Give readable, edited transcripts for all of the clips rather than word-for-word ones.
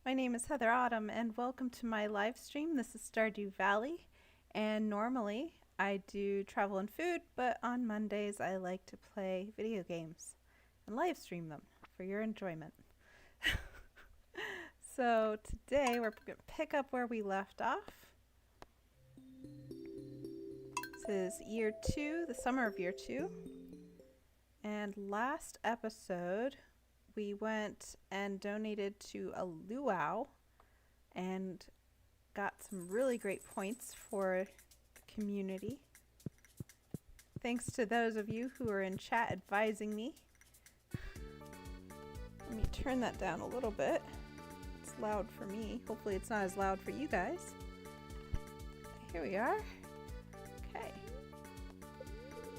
My name is Heather Autumn and welcome to my live stream. This is Stardew Valley, and normally I do travel and food, but on Mondays I like to play video games and live stream them for your enjoyment. So today we're going to pick up where we left off. This is year 2, the summer of year 2. And last episode we went and donated to a luau and got some really great points for the community. Thanks to those of you who are in chat advising me. Let me turn that down a little bit. It's loud for me. Hopefully it's not as loud for you guys. Here we are. Okay.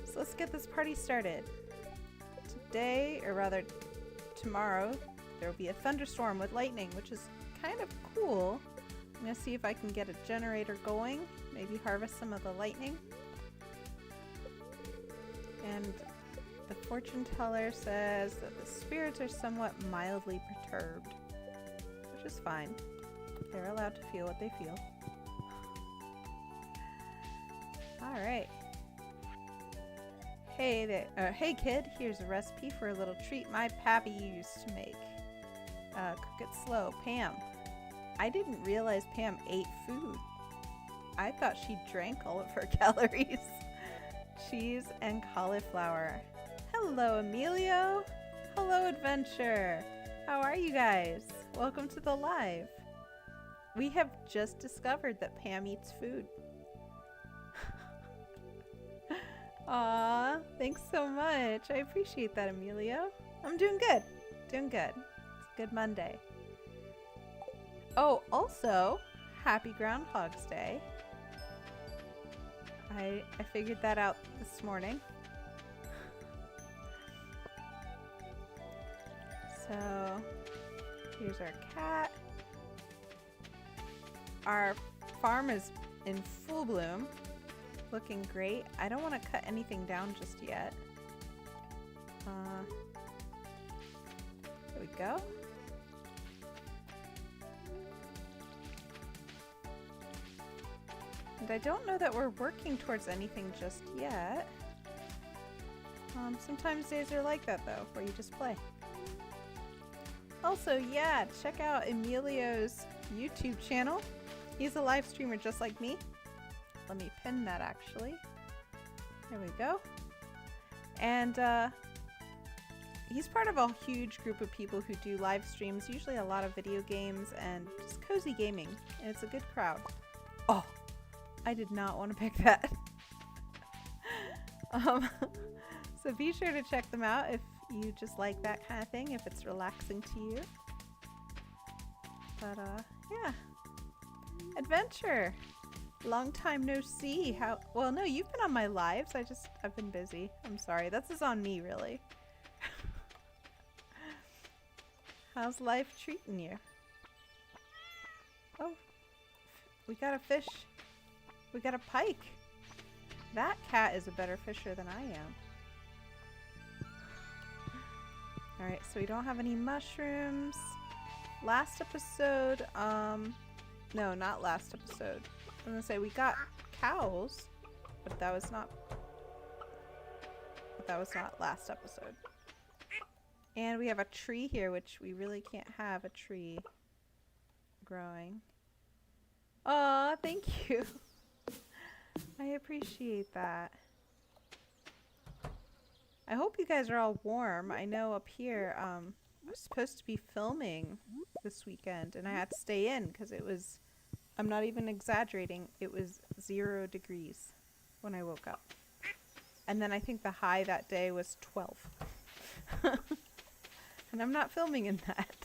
So let's get this party started. Today, or rather tomorrow, there will be a thunderstorm with lightning, which is kind of cool. I'm going to see if I can get a generator going, maybe harvest some of the lightning. And the fortune teller says that the spirits are somewhat mildly perturbed, which is fine. They're allowed to feel what they feel. Alright. Hey there, hey kid, here's a recipe for a little treat my pappy used to make. Cook it slow. Pam. I didn't realize Pam ate food. I thought she drank all of her calories. Cheese and cauliflower. Hello, Emilio. Hello, Adventure. How are you guys? Welcome to the live. We have just discovered that Pam eats food. Aw, thanks so much. I appreciate that, Emilio. I'm doing good. Doing good. It's a good Monday. Oh, also, happy Groundhog's Day. I figured that out this morning. So, here's our cat. Our farm is in full bloom. Looking great. I don't want to cut anything down just yet. There we go. And I don't know that we're working towards anything just yet. Sometimes days are like that though, where you just play. Also, yeah, check out Emilio's YouTube channel. He's a live streamer just like me. Let me pin that actually. There we go. And he's part of a huge group of people who do live streams, usually a lot of video games and just cozy gaming. And it's a good crowd. Oh, I did not want to pick that. So be sure to check them out if you just like that kind of thing, if it's relaxing to you. But yeah. Adventure. Long time no see. How well, no, you've been on my lives. I've been busy. I'm sorry. This is on me, really. How's life treating you? Oh, we got a fish. We got a pike. That cat is a better fisher than I am. Alright, so we don't have any mushrooms. Last episode, no, not last episode. I'm gonna say we got cows, but that was not last episode. And we have a tree here, which we really can't have a tree growing. Aw, thank you. I appreciate that. I hope you guys are all warm. I know up here, I was supposed to be filming this weekend, and I had to stay in because it was, I'm not even exaggerating, it was 0 degrees when I woke up. And then I think the high that day was 12. And I'm not filming in that.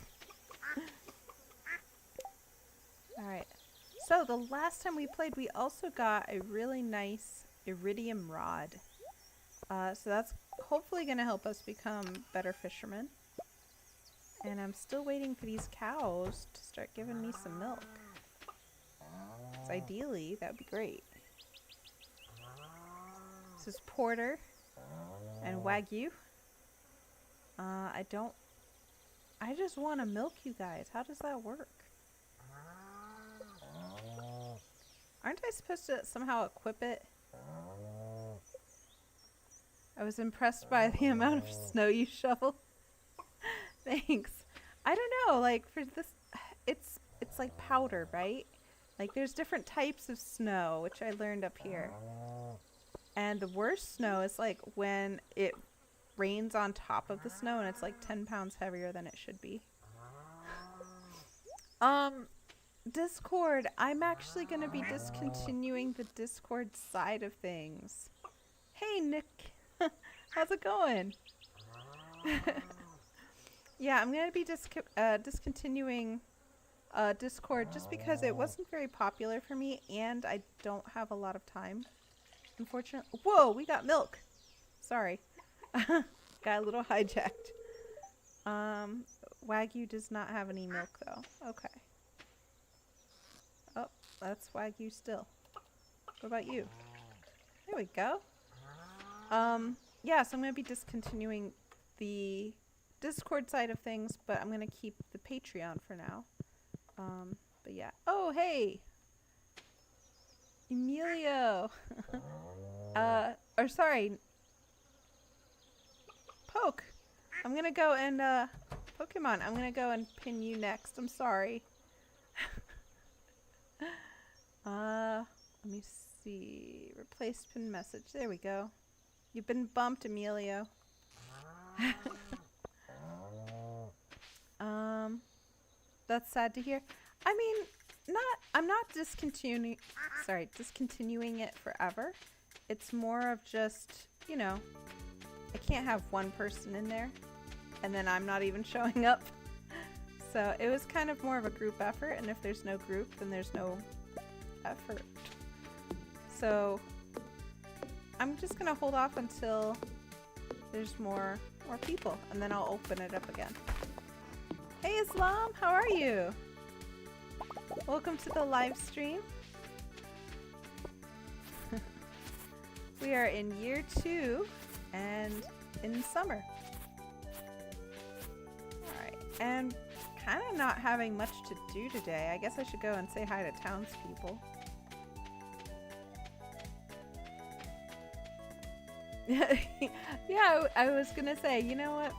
Alright. So the last time we played, we also got a really nice iridium rod. So that's hopefully going to help us become better fishermen. And I'm still waiting for these cows to start giving me some milk. So ideally, that would be great. This is Porter and Wagyu. I just want to milk you guys. How does that work? Aren't I supposed to somehow equip it? I was impressed by the amount of snow you shovel. Thanks. I don't know, like for this, it's like powder, right? Like there's different types of snow, which I learned up here. And the worst snow is like when it rains on top of the snow and it's like 10 pounds heavier than it should be. Discord, I'm actually going to be discontinuing the Discord side of things. Hey, Nick. How's it going? Yeah, I'm going to be discontinuing Discord just because it wasn't very popular for me and I don't have a lot of time. Unfortunately. Whoa, we got milk. Sorry. Got a little hijacked. Wagyu does not have any milk though. Okay. Oh, that's Wagyu still. What about you? There we go. Yeah, so I'm going to be discontinuing the Discord side of things, but I'm going to keep the Patreon for now. But yeah. Oh, hey! Emilio! Or sorry. Poke! I'm going to go and, Pokemon, I'm going to go and pin you next. I'm sorry. Let me see. Replace pin message. There we go. You've been bumped, Emilio. That's sad to hear. I mean, I'm not discontinuing it forever. It's more of just, you know, I can't have one person in there and then I'm not even showing up. So it was kind of more of a group effort, and if there's no group, then there's no effort. So I'm just gonna hold off until there's more people, and then I'll open it up again. Hey Islam, how are you? Welcome to the live stream. We are in year 2 and in summer. Alright, and kind of not having much to do today. I guess I should go and say hi to townspeople. Yeah, I was gonna say, you know what,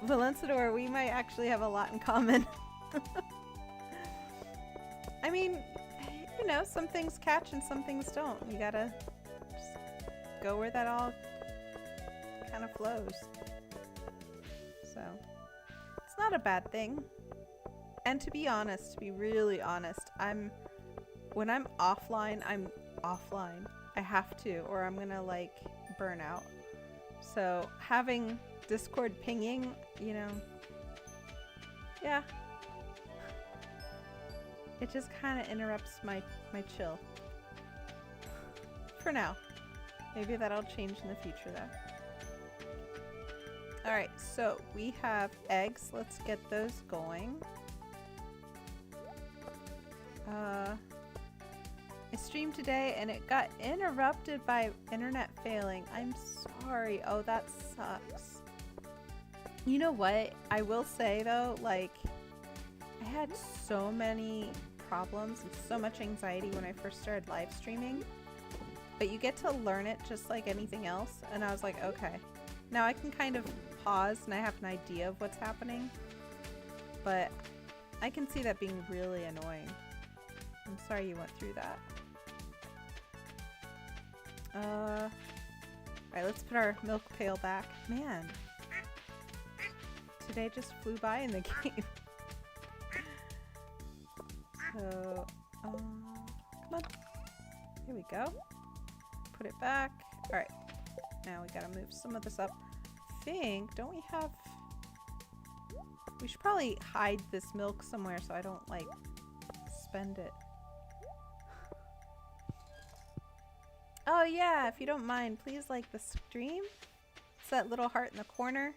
Valencidor, we might actually have a lot in common. I mean, you know, some things catch and some things don't. You gotta just go where that all kind of flows. So, it's not a bad thing. And to be honest, to be really honest, when I'm offline, I'm offline. I have to, or I'm gonna like burn out. So having Discord pinging, you know, yeah, it just kind of interrupts my chill. For now. Maybe that'll change in the future though. Alright, so we have eggs. Let's get those going. I streamed today and it got interrupted by internet failing. I'm sorry. Oh, that sucks. You know what? I will say though, like, I had so many problems and so much anxiety when I first started live streaming. But you get to learn it just like anything else. And I was like, okay. Now I can kind of pause and I have an idea of what's happening. But I can see that being really annoying. I'm sorry you went through that. Alright, let's put our milk pail back. Man, today just flew by in the game. So, come on. Here we go. Put it back. Alright, now we gotta move some of this up. Don't we have... We should probably hide this milk somewhere so I don't, like, spend it. Oh yeah, if you don't mind, please like the stream. It's that little heart in the corner.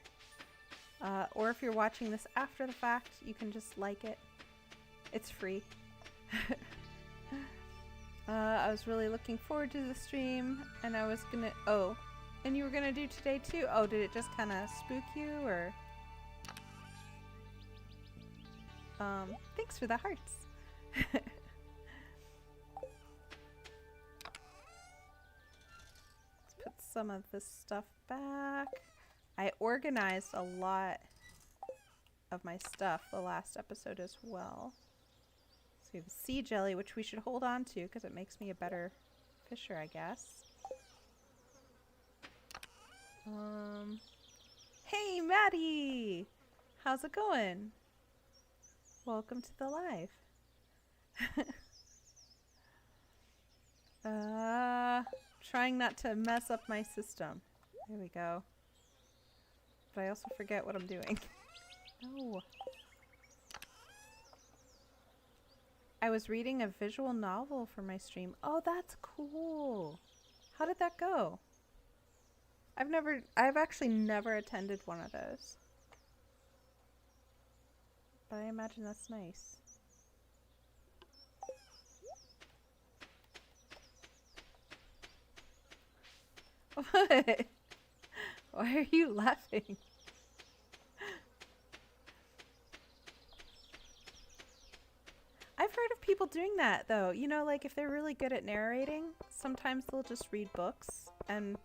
Or if you're watching this after the fact, you can just like it. It's free. I was really looking forward to the stream, and I was gonna... Oh, and you were gonna do today too? Oh, did it just kind of spook you, or... Thanks for the hearts. some of this stuff back. I organized a lot of my stuff the last episode as well. So we have sea jelly, which we should hold on to because it makes me a better fisher, I guess. Hey, Maddie! How's it going? Welcome to the live. Trying not to mess up my system. There we go. But I also forget what I'm doing. No. I was reading a visual novel for my stream. Oh, that's cool. How did that go? I've actually never attended one of those. But I imagine that's nice. What? Why are you laughing? I've heard of people doing that though. You know, like if they're really good at narrating, sometimes they'll just read books and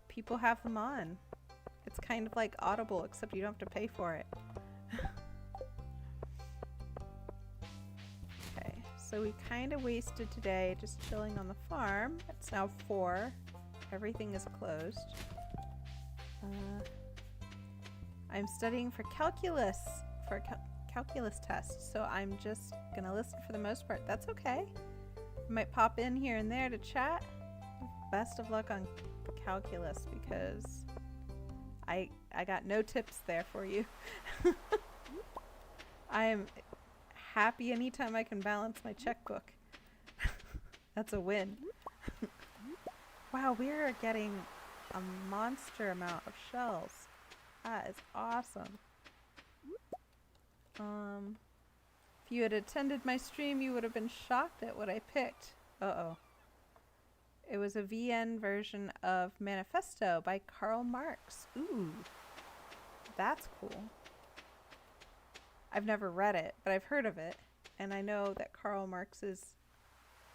people have them on. It's kind of like Audible, except you don't have to pay for it. Okay, so we kind of wasted today just chilling on the farm. It's now 4. Everything is closed. I'm studying for calculus, for a calculus test, so I'm just gonna listen for the most part. That's okay. I might pop in here and there to chat. Best of luck on calculus because I got no tips there for you. I am happy anytime I can balance my checkbook. That's a win. Wow, we are getting a monster amount of shells. That is awesome. If you had attended my stream, you would have been shocked at what I picked. Uh-oh. It was a VN version of Manifesto by Karl Marx. Ooh, that's cool. I've never read it, but I've heard of it. And I know that Karl Marx is,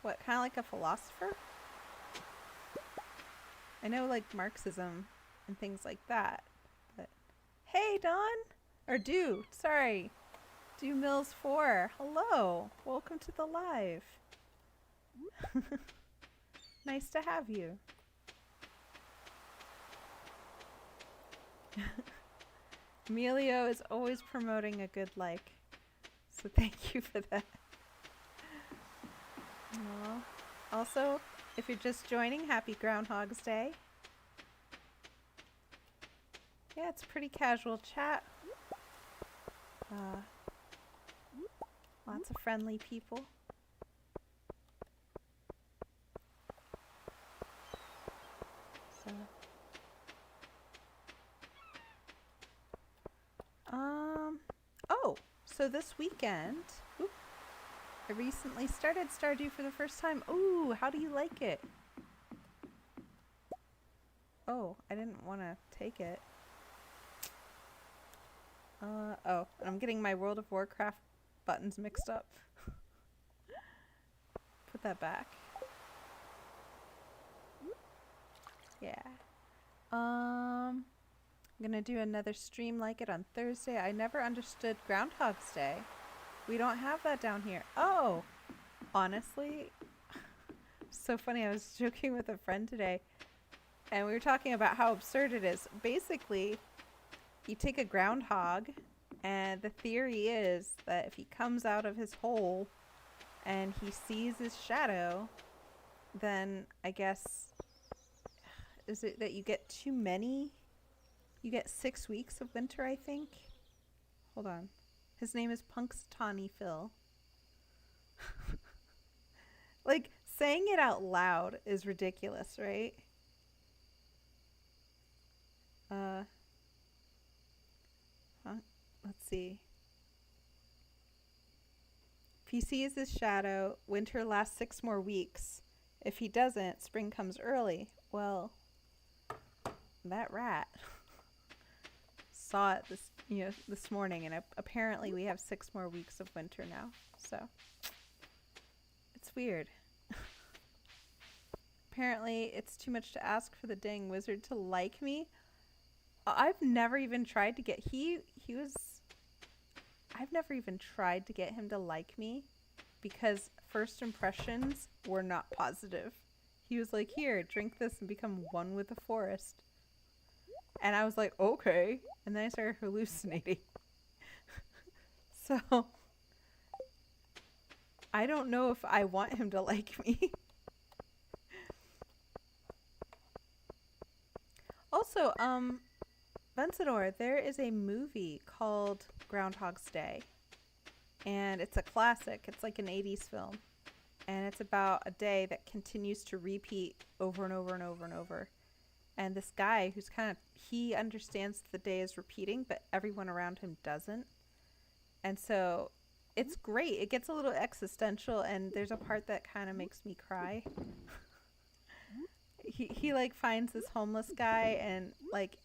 what, kind of like a philosopher? I know like Marxism and things like that, but hey Dawn, or Do, sorry, Do Mills 4, hello, welcome to the live. Nice to have you. Emilio is always promoting a good like, so thank you for that. Aww. Also, if you're just joining, happy Groundhog's Day. Yeah, it's pretty casual chat. Lots of friendly people. So, oh, so this weekend, oop, I recently started Stardew for the first time. Ooh, how do you like it? Oh, I didn't want to take it. Oh, I'm getting my World of Warcraft buttons mixed up. Put that back. Yeah. I'm gonna do another stream like it on Thursday. I never understood Groundhog's Day. We don't have that down here. Oh, honestly, so funny. I was joking with a friend today, and we were talking about how absurd it is. Basically, you take a groundhog, and the theory is that if he comes out of his hole and he sees his shadow, then I guess, is it that you get too many? You get 6 weeks of winter, I think. Hold on. His name is Punxsutawney Phil. Like, saying it out loud is ridiculous, right? Let's see. If he sees his shadow, winter lasts 6 more weeks. If he doesn't, spring comes early. Well, that rat saw it this morning, and apparently we have 6 more weeks of winter now. So it's weird. Apparently, it's too much to ask for the dang wizard to like me. I've never even tried to get I've never even tried to get him to like me because first impressions were not positive. He was like, "Here, drink this and become one with the forest." And I was like, "Okay." And then I started hallucinating. So I don't know if I want him to like me. Also, Vencedor, there is a movie called Groundhog's Day. And it's a classic. It's like an 80s film. And it's about a day that continues to repeat over and over and over and over. And this guy who's he understands the day is repeating, but everyone around him doesn't. And so it's great. It gets a little existential, and there's a part that kind of makes me cry. He like finds this homeless guy, and like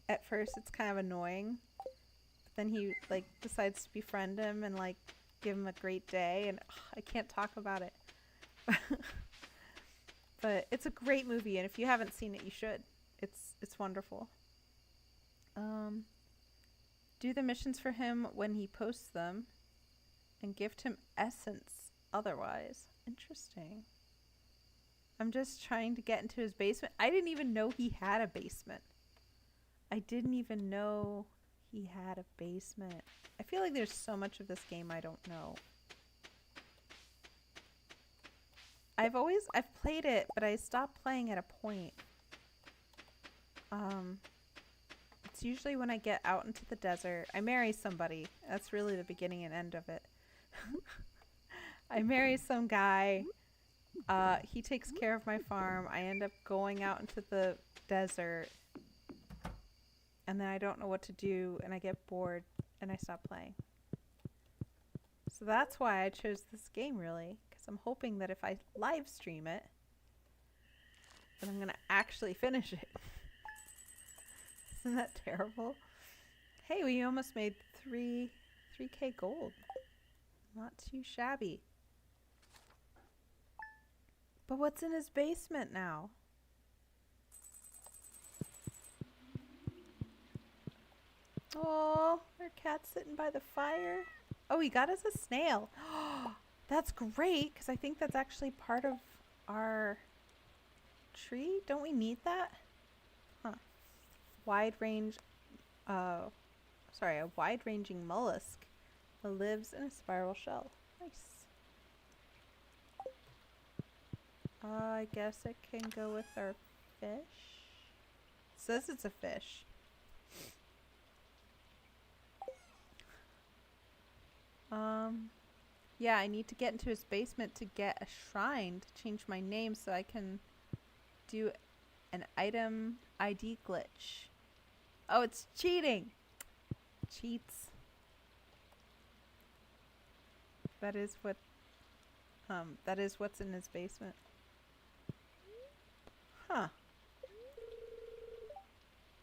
at first it's kind of annoying, but then he like decides to befriend him and like give him a great day, and I can't talk about it. But it's a great movie, and if you haven't seen it, you should. It's wonderful. Do the missions for him when he posts them, and gift him essence otherwise. Interesting. I'm just trying to get into his basement. I didn't even know he had a basement. I didn't even know he had a basement. I feel like there's so much of this game I don't know. I've played it, but I stopped playing at a point. It's usually when I get out into the desert. I marry somebody. That's really the beginning and end of it. I marry some guy. He takes care of my farm. I end up going out into the desert. And then I don't know what to do, and I get bored, and I stop playing. So that's why I chose this game, really. Because I'm hoping that if I live stream it, then I'm going to actually finish it. Isn't that terrible? Hey, we almost made 3K gold. Not too shabby. But what's in his basement now? Oh, our cat's sitting by the fire. Oh, he got us a snail. That's great, because I think that's actually part of our tree. Don't we need that? Huh. A wide-ranging mollusk that lives in a spiral shell. Nice. I guess it can go with our fish. It says it's a fish. Yeah, I need to get into his basement to get a shrine to change my name so I can do an item ID glitch. Oh, it's cheating! Cheats. That is what's in his basement. Huh.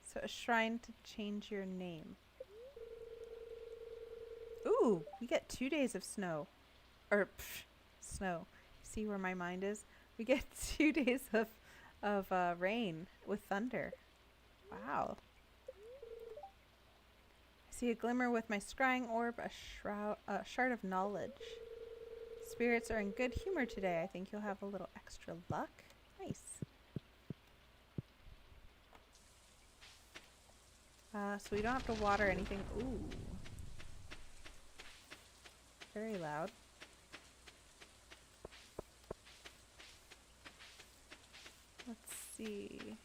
So a shrine to change your name. Ooh, we get 2 days of snow. Or, snow. See where my mind is? We get 2 days of rain with thunder. Wow. I see a glimmer with my scrying orb, a shard of knowledge. Spirits are in good humor today. I think you'll have a little extra luck. Nice. So we don't have to water anything. Ooh. Very loud. Let's see.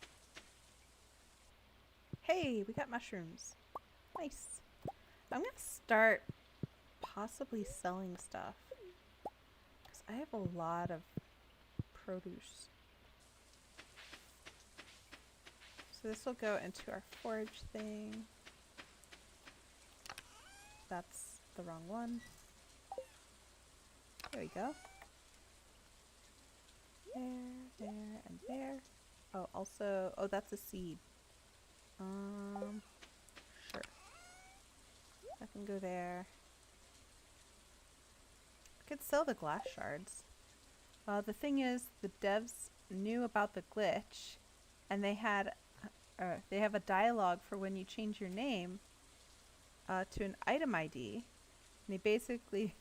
Hey, we got mushrooms. Nice. I'm gonna start possibly selling stuff, because I have a lot of produce. So this will go into our forage thing. That's the wrong one. There we go. There, and there. Oh, also, oh, that's a seed. Sure. That can go there. I could sell the glass shards. The thing is, the devs knew about the glitch, and they have a dialogue for when you change your name to an item ID. And they basically,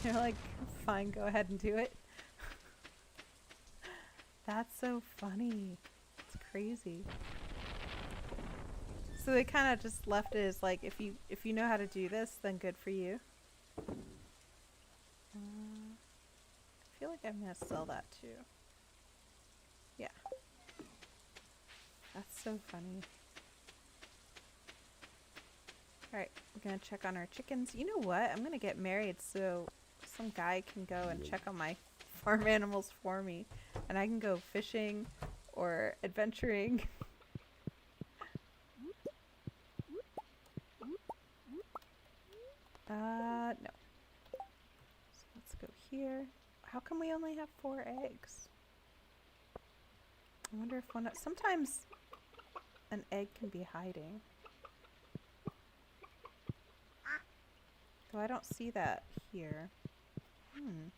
they're like, fine, go ahead and do it. That's so funny. It's crazy. So they kind of just left it as like, if you know how to do this, then good for you. I feel like I'm gonna sell that too. Yeah. That's so funny. Alright, we're gonna check on our chickens. You know what? I'm gonna get married so some guy can go and check on my farm animals for me. And I can go fishing or adventuring. No. So let's go here. How come we only have 4 eggs? I wonder if sometimes an egg can be hiding. Though I don't see that here. One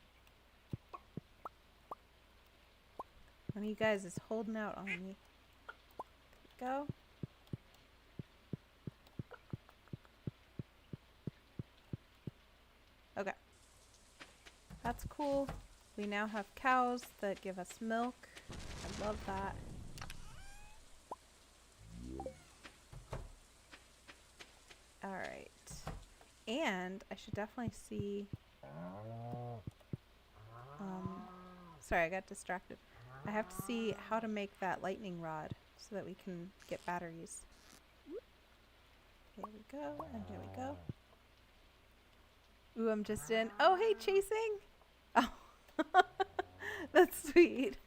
of you guys is holding out on me. There we go. Okay. That's cool. We now have cows that give us milk. I love that. Alright. And I should definitely see... sorry, I got distracted. I have to see how to make that lightning rod so that we can get batteries. There we go, and there we go. Ooh, I'm just in. Oh, hey, chasing! Oh, that's sweet.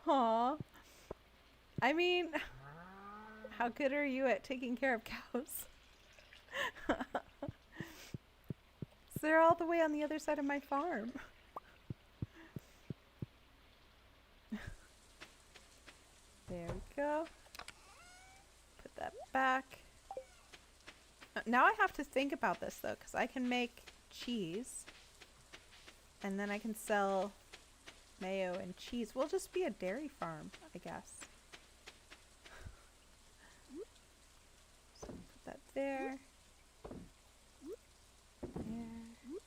Aw. I mean, how good are you at taking care of cows? So they're all the way on the other side of my farm. There we go. Put that back. Now I have to think about this though, because I can make cheese. And then I can sell mayo and cheese. We'll just be a dairy farm, I guess. So put that there. There.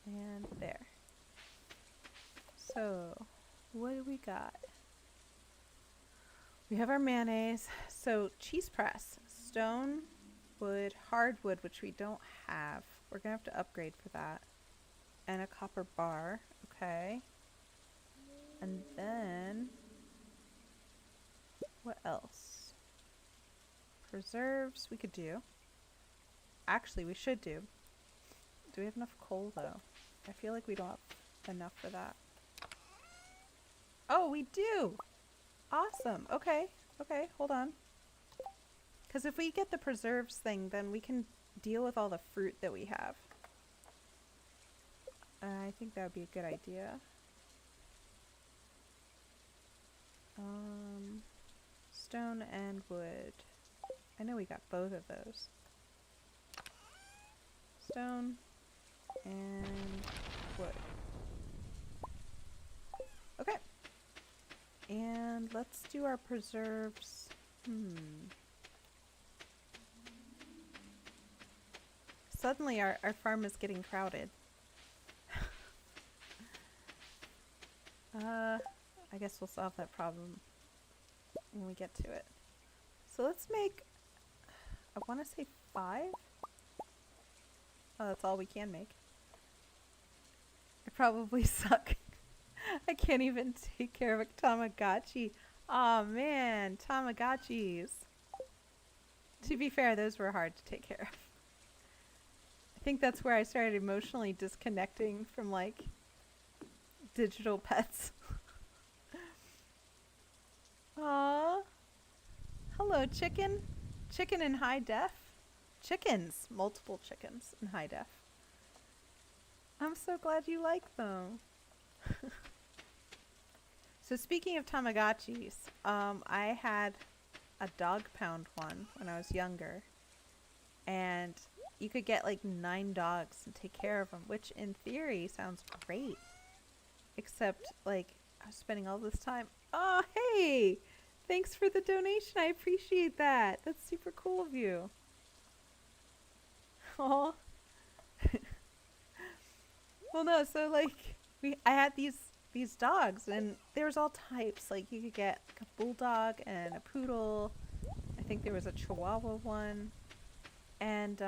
And there. So, what do we got? We have our mayonnaise. So, cheese press. Stone, wood, hardwood, which we don't have. We're going to have to upgrade for that. And a copper bar. Okay. And then... what else? Preserves we could do. Actually, we should do. Do we have enough coal, though? I feel like we don't have enough for that. Oh, we do! Awesome. Okay. Okay, hold on. Because if we get the preserves thing, then we can deal with all the fruit that we have. I think that would be a good idea. Stone and wood. I know we got both of those. Stone and wood. Okay. And let's do our preserves. Suddenly our farm is getting crowded. I guess we'll solve that problem when we get to it. So let's make, I want to say 5? Oh, that's all we can make. I probably suck. I can't even take care of a Tamagotchi. Aw, man, Tamagotchis. To be fair, those were hard to take care of. I think that's where I started emotionally disconnecting from, like, digital pets. Aw. Hello, chicken. Chicken in high def. Chickens. Multiple chickens in high def. I'm so glad you like them. So speaking of Tamagotchis, I had a dog pound one when I was younger. And you could get like 9 dogs and take care of them, which in theory sounds great. Except, like, I was spending all this time Oh, hey! Thanks for the donation. I appreciate that. That's super cool of you. Oh. Well, no, so like I had these dogs and there was all types. Like you could get like a bulldog and a poodle. I think there was a chihuahua one. And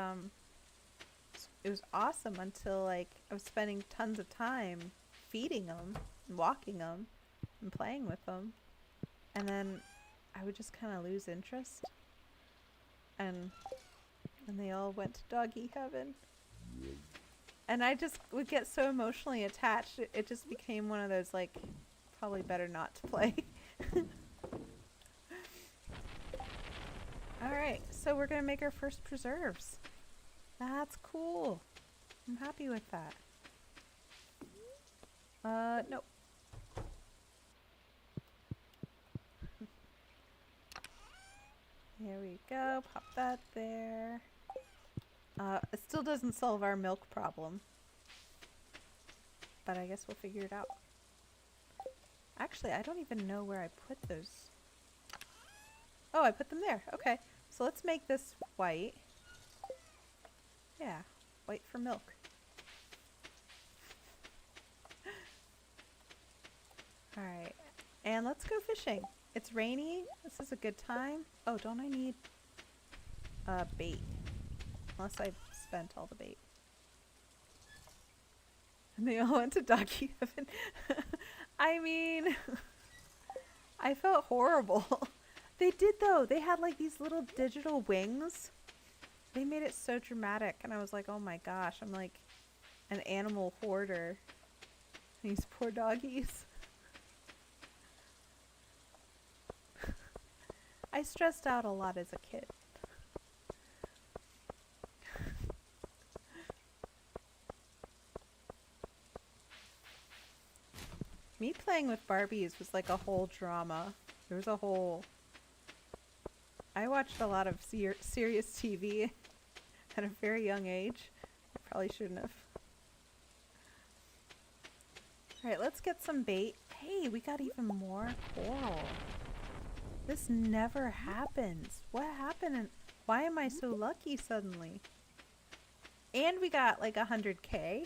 it was awesome until like I was spending tons of time feeding them and walking them and playing with them. And then I would just kind of lose interest. And they all went to doggy heaven. And I just would get so emotionally attached. It just became one of those, like, probably better not to play. Alright, so we're going to make our first preserves. That's cool. I'm happy with that. Nope. There we go. Pop that there. It still doesn't solve our milk problem. But I guess we'll figure it out. Actually, I don't even know where I put those. Oh, I put them there. Okay. So let's make this white. Yeah. White for milk. Alright. And let's go fishing. It's rainy. This is a good time. Oh, don't I need bait? Unless I spent all the bait. And they all went to doggy heaven. I mean, I felt horrible. They did though. They had like these little digital wings. They made it so dramatic. And I was like, oh my gosh, I'm like an animal hoarder. These poor doggies. I stressed out a lot as a kid. Me playing with Barbies was like a whole drama. There was a whole... I watched a lot of serious TV at a very young age. I probably shouldn't have. Alright, let's get some bait. Hey, we got even more coral. This never happens. What happened? And why am I so lucky suddenly? And we got like 100K.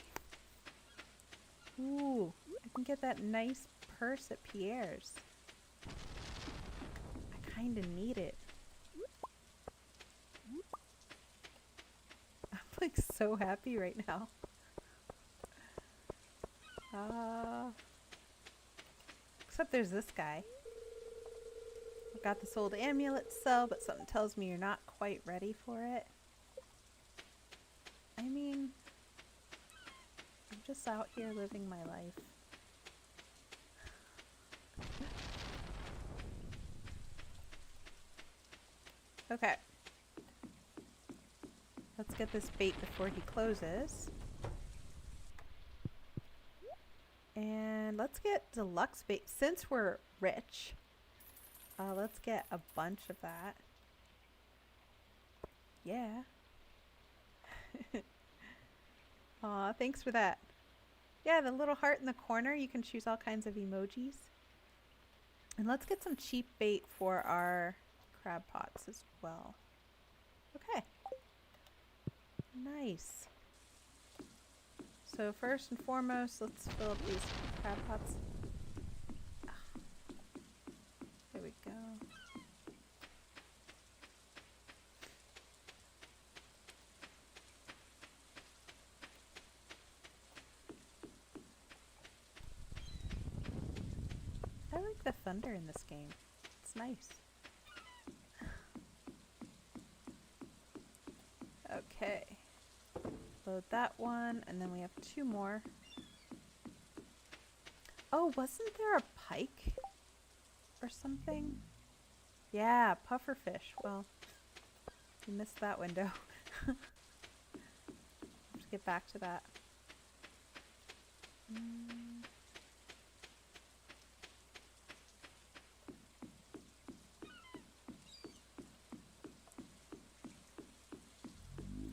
Ooh, I can get that nice purse at Pierre's. I kind of need it. I'm like so happy right now. Except there's this guy. I've got this old amulet to sell, but something tells me you're not quite ready for it. I mean, I'm just out here living my life. Okay. Let's get this bait before he closes. And let's get deluxe bait. Since we're rich, let's get a bunch of that. Yeah. Aw, thanks for that. Yeah, the little heart in the corner, you can choose all kinds of emojis. And let's get some cheap bait for our crab pots as well. Okay. Nice. So first and foremost, let's fill up these crab pots. There we go. I like the thunder in this game. It's nice. Okay. Load that one, and then we have 2 more. Oh, wasn't there a pike or something? Yeah, pufferfish. Well, you missed that window. Let's get back to that.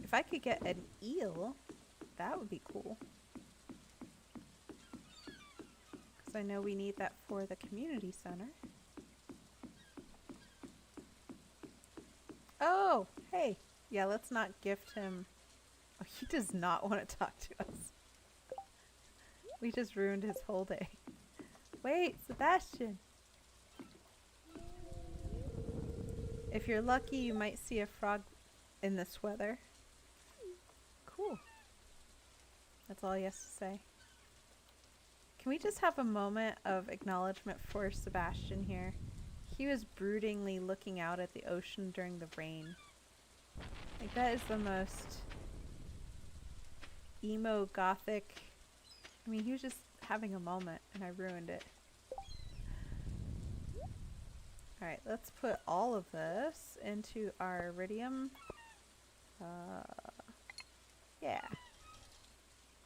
If I could get an eel, that would be cool. because I know we need that for the community center. Oh, hey. Yeah, let's not gift him. Oh, he does not want to talk to us. We just ruined his whole day. Wait, Sebastian. If you're lucky, you might see a frog in this weather. Cool. That's all he has to say. Can we just have a moment of acknowledgement for Sebastian here? He was broodingly looking out at the ocean during the rain. Like, that is the most emo gothic. I mean, he was just having a moment and I ruined it. Alright, let's put all of this into our iridium. Yeah.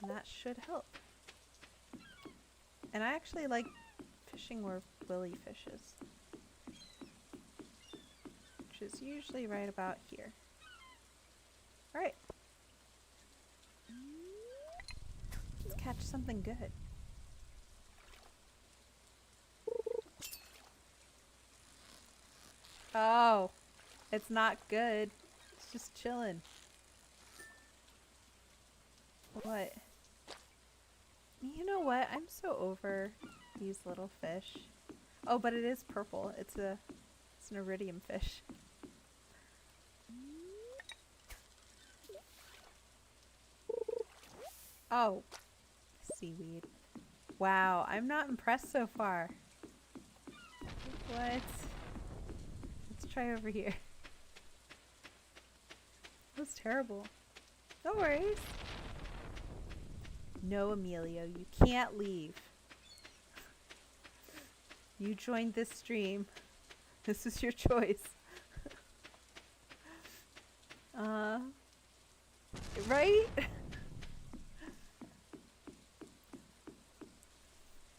And that should help. And I actually like fishing where Willy fishes, which is usually right about here. Alright. Let's catch something good. Oh, it's not good. It's just chilling. What? You know what? I'm so over these little fish. Oh, but it is purple. It's an iridium fish. Oh, seaweed. Wow, I'm not impressed so far. What? Let's try over here. That was terrible. No worries. No, Emilio, you can't leave. You joined this stream. This is your choice. Right?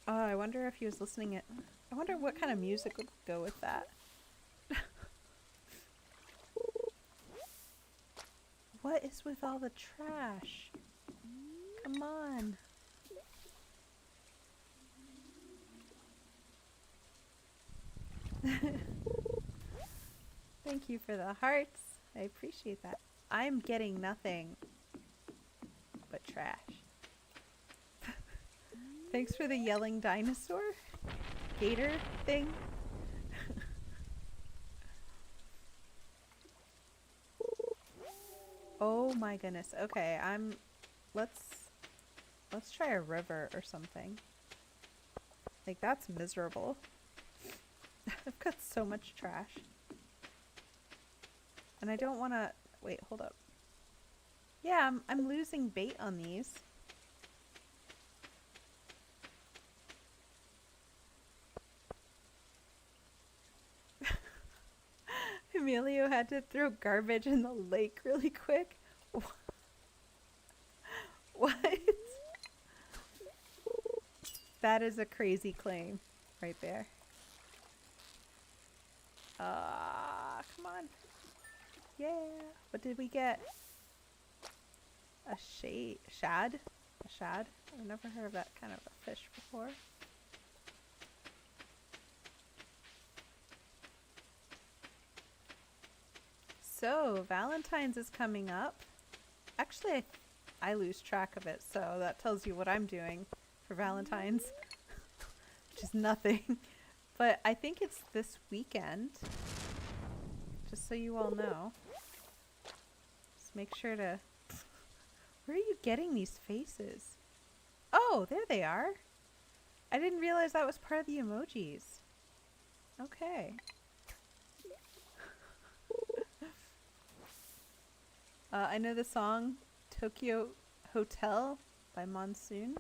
Oh, I wonder if he was listening it. I wonder what kind of music would go with that. What is with all the trash? Come on. Thank you for the hearts. I appreciate that. I'm getting nothing but trash. Thanks for the yelling dinosaur gator thing. Oh my goodness. Okay, let's try a river or something. Like, that's miserable. I've got so much trash. And I don't want to... Wait, hold up. Yeah, I'm losing bait on these. Emilio had to throw garbage in the lake really quick. What? That is a crazy claim right there. Come on. Yeah. What did we get? A shad? A shad? I've never heard of that kind of a fish before. So, Valentine's is coming up. Actually, I lose track of it, so that tells you what I'm doing for Valentine's, which is nothing. But I think it's this weekend, just so you all know. Just make sure to... Where are you getting these faces? Oh, there they are. I didn't realize that was part of the emojis. Okay. I know the song Tokyo Hotel by Monsoon.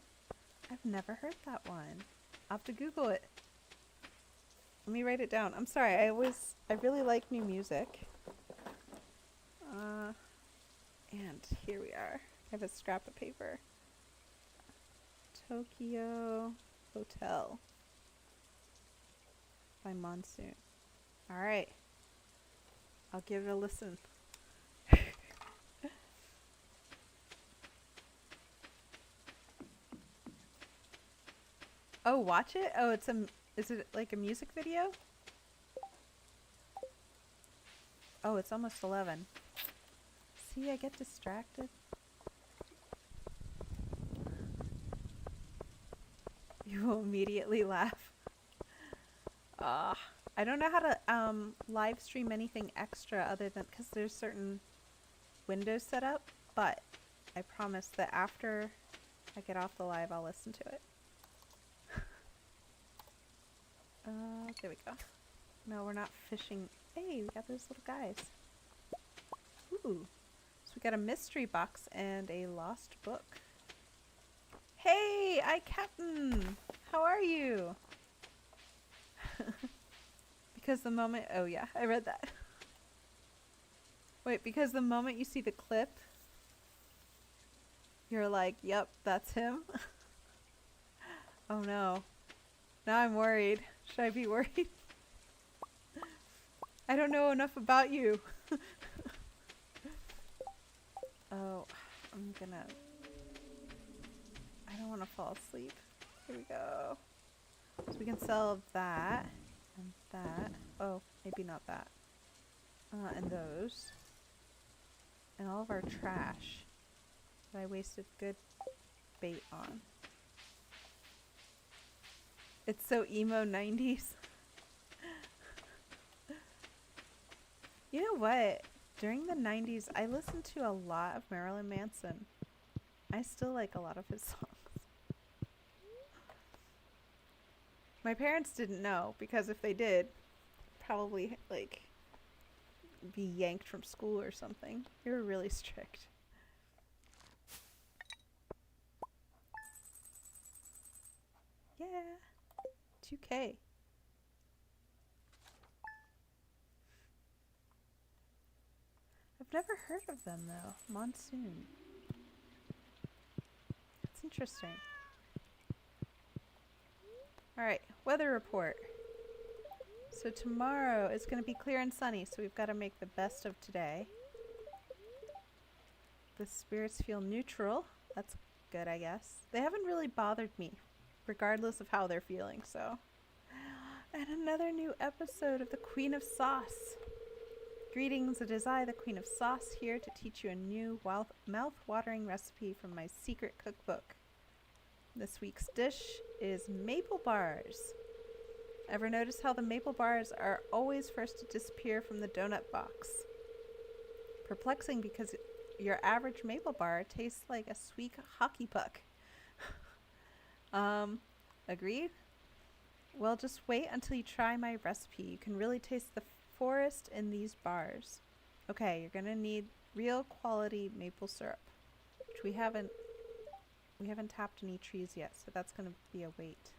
I've never heard that one. I'll have to Google it. Let me write it down. I'm sorry, I really like new music. And here we are. I have a scrap of paper. Tokyo Hotel by Monsoon. Alright. I'll give it a listen. Oh, watch it? Oh, is it like a music video? Oh, it's almost 11. See, I get distracted. You will immediately laugh. I don't know how to live stream anything extra other than because there's certain windows set up, but I promise that after I get off the live, I'll listen to it. There we go. No, we're not fishing. Hey, we got those little guys. Ooh. So we got a mystery box and a lost book. Hey, Captain! How are you? Because the moment... Oh yeah, I read that. Wait, because the moment you see the clip, you're like, yep, that's him. Oh no. Now I'm worried. Should I be worried? I don't know enough about you. Oh, I don't want to fall asleep. Here we go. So we can sell that and that. Oh, maybe not that. And those. And all of our trash that I wasted good bait on. It's so emo 90s. You know what? During the 90s, I listened to a lot of Marilyn Manson. I still like a lot of his songs. My parents didn't know, because if they did, probably like be yanked from school or something. They were really strict. Yeah. 2K. I've never heard of them though. Monsoon. That's interesting. Alright, weather report. So tomorrow is going to be clear and sunny, so we've got to make the best of today. The spirits feel neutral. That's good, I guess. They haven't really bothered me, regardless of how they're feeling, so. And another new episode of the Queen of Sauce. Greetings, it is I, the Queen of Sauce, here to teach you a new mouth-watering recipe from my secret cookbook. This week's dish is maple bars. Ever notice how the maple bars are always first to disappear from the donut box? Perplexing because your average maple bar tastes like a sweet hockey puck. Agreed? Well, just wait until you try my recipe. You can really taste the forest in these bars. Okay, you're gonna need real quality maple syrup, which we haven't tapped any trees yet, so that's gonna be a wait.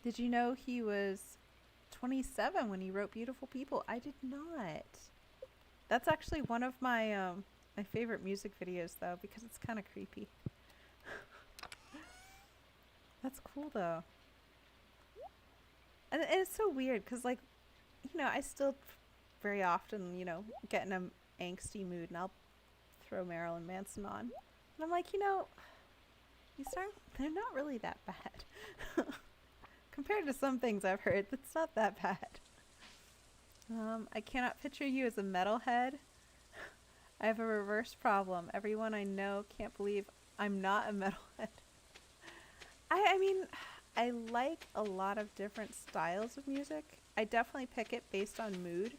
Did you know he was 27 when he wrote Beautiful People? I did not. That's actually one of my my favorite music videos though, because it's kind of creepy. That's cool though. And it's so weird because, like, you know, I still very often, you know, get in an angsty mood and I'll throw Marilyn Manson on. And I'm like, you know, they're not really that bad. Compared to some things I've heard, it's not that bad. I cannot picture you as a metalhead. I have a reverse problem. Everyone I know can't believe I'm not a metalhead. I mean, I like a lot of different styles of music. I definitely pick it based on mood.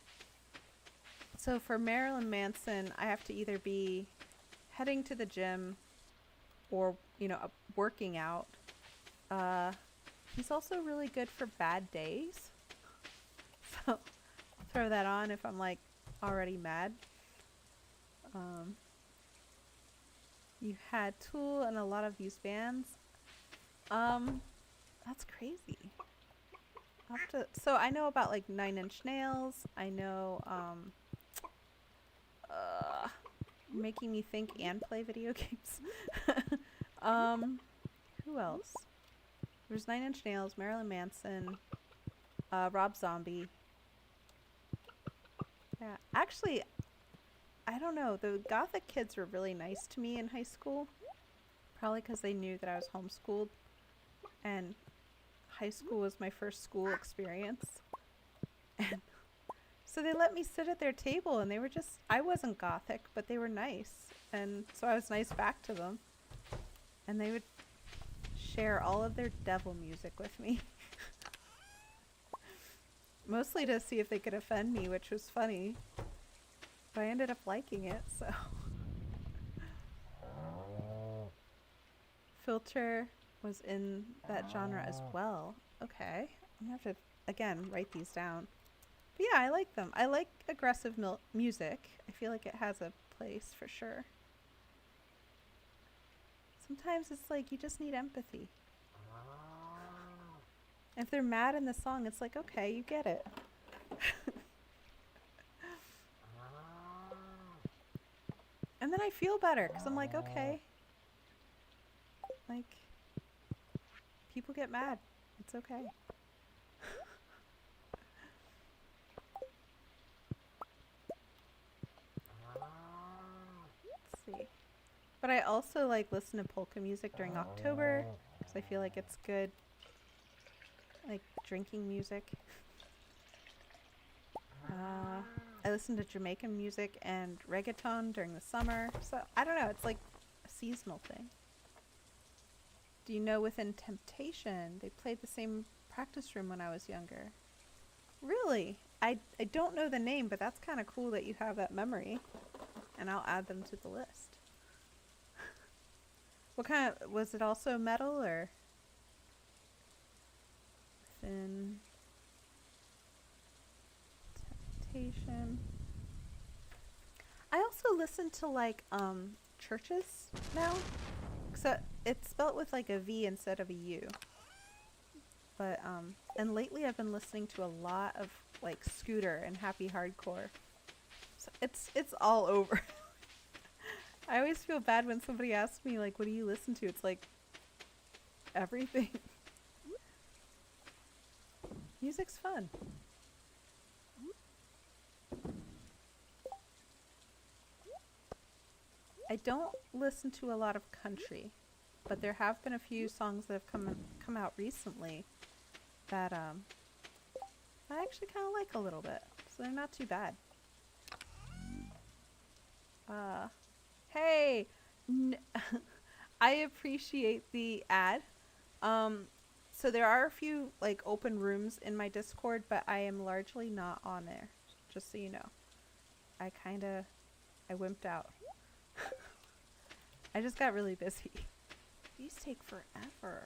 So for Marilyn Manson, I have to either be heading to the gym or, you know, working out. He's also really good for bad days. So I'll throw that on if I'm like already mad. You had Tool and a lot of these bands. That's crazy. So I know about like 9 Inch Nails. I know, making me think and play video games. Who else? There's 9 Inch Nails, Marilyn Manson, Rob Zombie. Yeah, actually, I don't know. The gothic kids were really nice to me in high school. Probably because they knew that I was homeschooled and high school was my first school experience. And so they let me sit at their table and they were just, I wasn't gothic, but they were nice. And so I was nice back to them. And they would share all of their devil music with me. Mostly to see if they could offend me, which was funny. But I ended up liking it, so. Filter was in that genre as well. Okay. I'm gonna have to, again, write these down. But yeah, I like them. I like aggressive music. I feel like it has a place for sure. Sometimes it's like you just need empathy. If they're mad in the song, it's like, okay, you get it. And then I feel better because I'm like, okay. Like, people get mad. It's okay. Let's see. But I also like listen to polka music during October because I feel like it's good. Like drinking music. I listen to Jamaican music and reggaeton during the summer. So I don't know, it's like a seasonal thing. Do you know Within Temptation? They played the same practice room when I was younger. Really? I don't know the name, but that's kind of cool that you have that memory. And I'll add them to the list. What kind of, was it also metal or? Within Temptation. I also listen to like churches now. So it's spelled with like a V instead of a U. But and lately I've been listening to a lot of like Scooter and happy hardcore. So it's all over. I always feel bad when somebody asks me like, what do you listen to? It's like everything. Music's fun. I don't listen to a lot of country, but there have been a few songs that have come out recently that I actually kind of like a little bit, so they're not too bad. Hey, I appreciate the ad. So there are a few like open rooms in my Discord, but I am largely not on there, just so you know. I wimped out. I just got really busy. These take forever.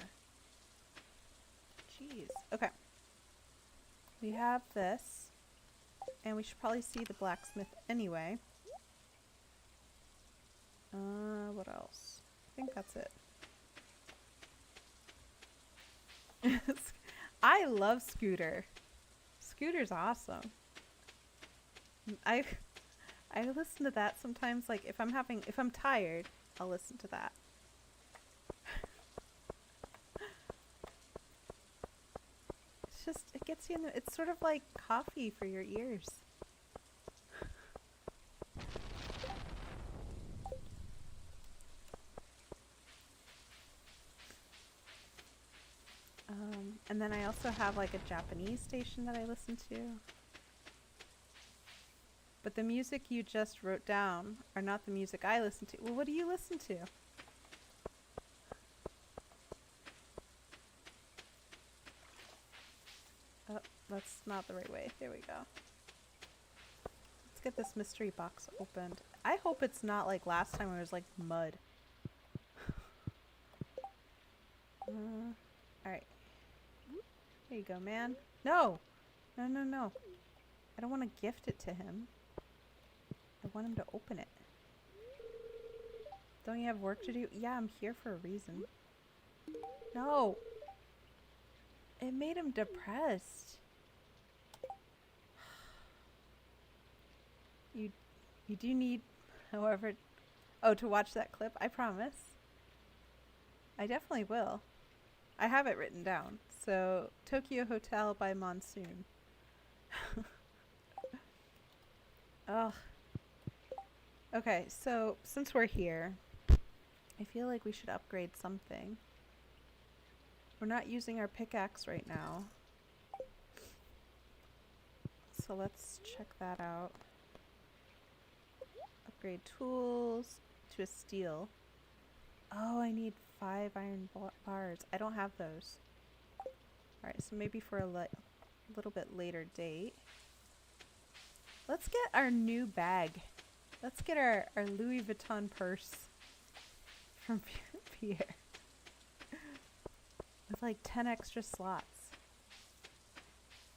Jeez. Okay. We have this. And we should probably see the blacksmith anyway. What else? I think that's it. I love Scooter. Scooter's awesome. I listen to that sometimes, like if I'm tired, I'll listen to that. It's just, it gets you in the, it's sort of like coffee for your ears. And then I also have like a Japanese station that I listen to. But the music you just wrote down are not the music I listen to. Well, what do you listen to? Oh, that's not the right way. There we go. Let's get this mystery box opened. I hope it's not like last time where it was like mud. Alright. There you go, man. No! No, no, no. I don't want to gift it to him. I want him to open it. Don't you have work to do? Yeah, I'm here for a reason. No! It made him depressed. You do need, however... Oh, to watch that clip? I promise. I definitely will. I have it written down. So, Tokyo Hotel by Monsoon. Ugh. Okay, so since we're here, I feel like we should upgrade something. We're not using our pickaxe right now. So let's check that out. Upgrade tools to a steel. Oh, I need 5 iron bars. I don't have those. Alright, so maybe for a little bit later date. Let's get our new bag. Let's get our Louis Vuitton purse from Pierre. With like 10 extra slots.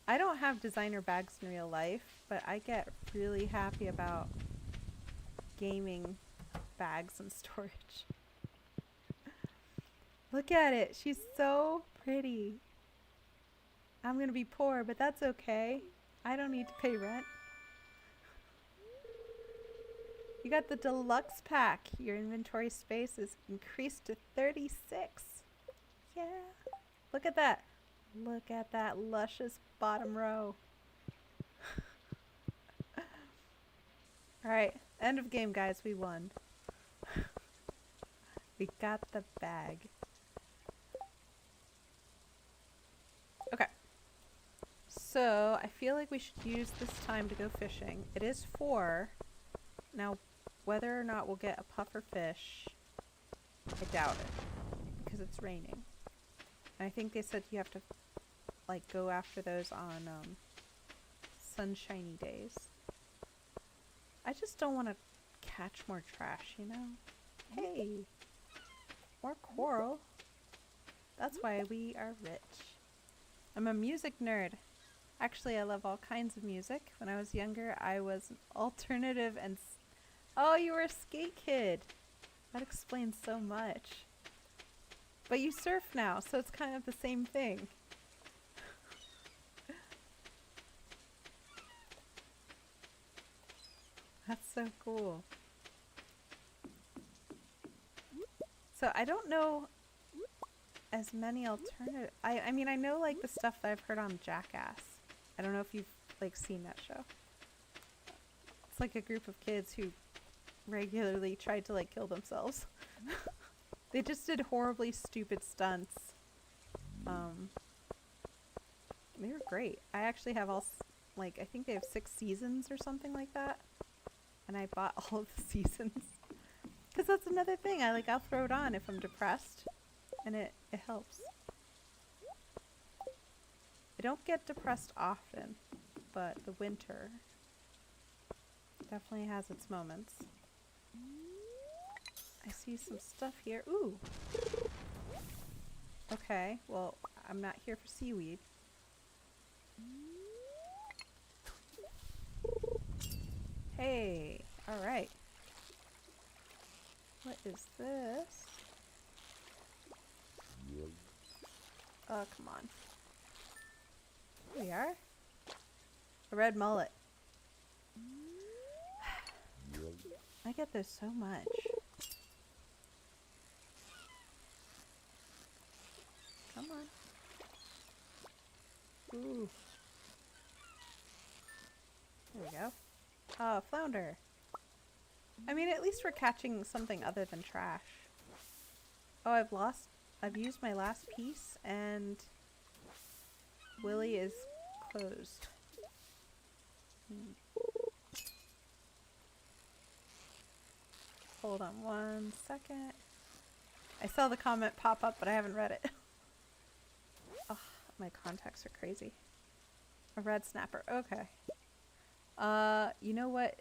I don't have designer bags in real life, but I get really happy about gaming bags and storage. Look at it. She's so pretty. I'm gonna be poor, but that's okay. I don't need to pay rent. You got the deluxe pack. Your inventory space is increased to 36. Yeah. Look at that. Look at that luscious bottom row. Alright, end of game, guys. We won. We got the bag. Okay. So, I feel like we should use this time to go fishing. It is 4. Now, whether or not we'll get a puffer fish, I doubt it. Because it's raining. And I think they said you have to, like, go after those on, sunshiny days. I just don't want to catch more trash, you know? Hey! More coral. That's why we are rich. I'm a music nerd. Actually, I love all kinds of music. When I was younger, I was alternative and... Oh, you were a skate kid! That explains so much. But you surf now, so it's kind of the same thing. That's so cool. So I don't know as many alternative... I mean, I know like the stuff that I've heard on Jackass. I don't know if you've like seen that show. It's like a group of kids who regularly tried to like kill themselves. They just did horribly stupid stunts. They were great. I actually have all, like, I think they have 6 seasons or something like that. And I bought all of the seasons. Because that's another thing. I'll throw it on if I'm depressed. And it helps. I don't get depressed often. But the winter definitely has its moments. I see some stuff here. Ooh. Okay, well, I'm not here for seaweed. Hey, alright. What is this? Oh, come on. Here we are. A red mullet. I get this so much. Come on. Ooh. There we go. Oh, flounder. I mean, at least we're catching something other than trash. Oh, I've used my last piece and Willy is closed. Hold on 1 second. I saw the comment pop up, but I haven't read it. Oh, my contacts are crazy. A red snapper. Okay. You know what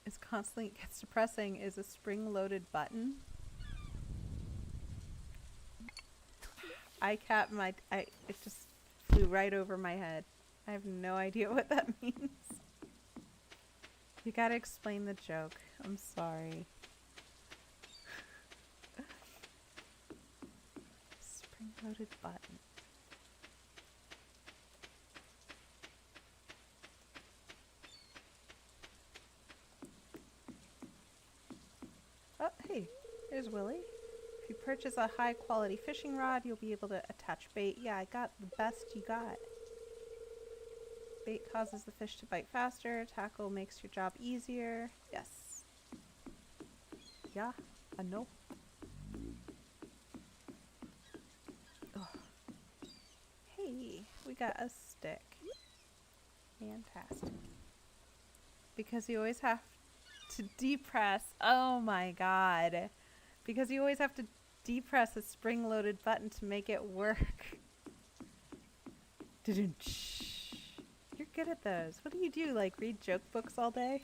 is constantly gets depressing is a spring-loaded button. It just flew right over my head. I have no idea what that means. You gotta explain the joke. I'm sorry. Spring-loaded button. Oh, hey, there's Willy. If you purchase a high-quality fishing rod, you'll be able to attach bait. Yeah, I got the best you got. Bait causes the fish to bite faster. Tackle makes your job easier. Yes. Yeah, I know. Yay! We got a stick. Fantastic. Because you always have to depress. Oh my god. Because you always have to depress a spring-loaded button to make it work. You're good at those. What do you do? Like read joke books all day?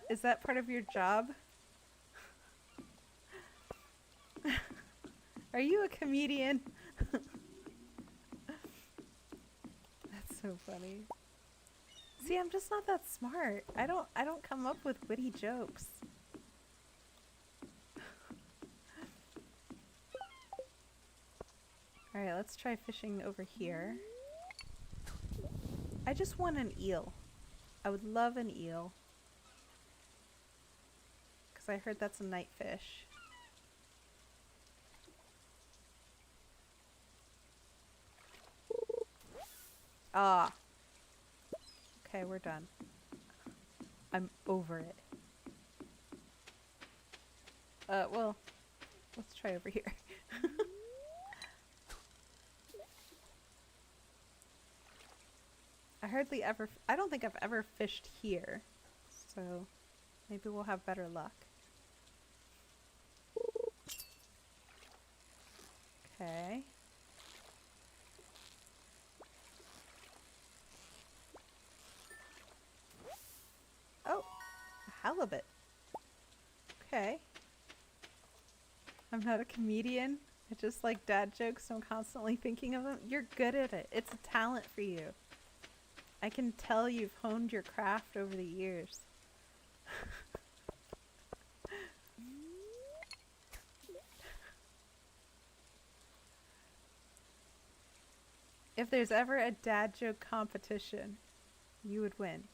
Is that part of your job? Are you a comedian? That's so funny. See, I'm just not that smart. I don't come up with witty jokes. All right, let's try fishing over here. I just want an eel. I would love an eel. Because I heard that's a night fish. Ah. Okay, we're done. I'm over it. Well, let's try over here. I don't think I've ever fished here, so maybe we'll have better luck. Okay. Oh, a halibut. Okay. I'm not a comedian. I just like dad jokes, so I'm constantly thinking of them. You're good at it. It's a talent for you. I can tell you've honed your craft over the years. If there's ever a dad joke competition, you would win.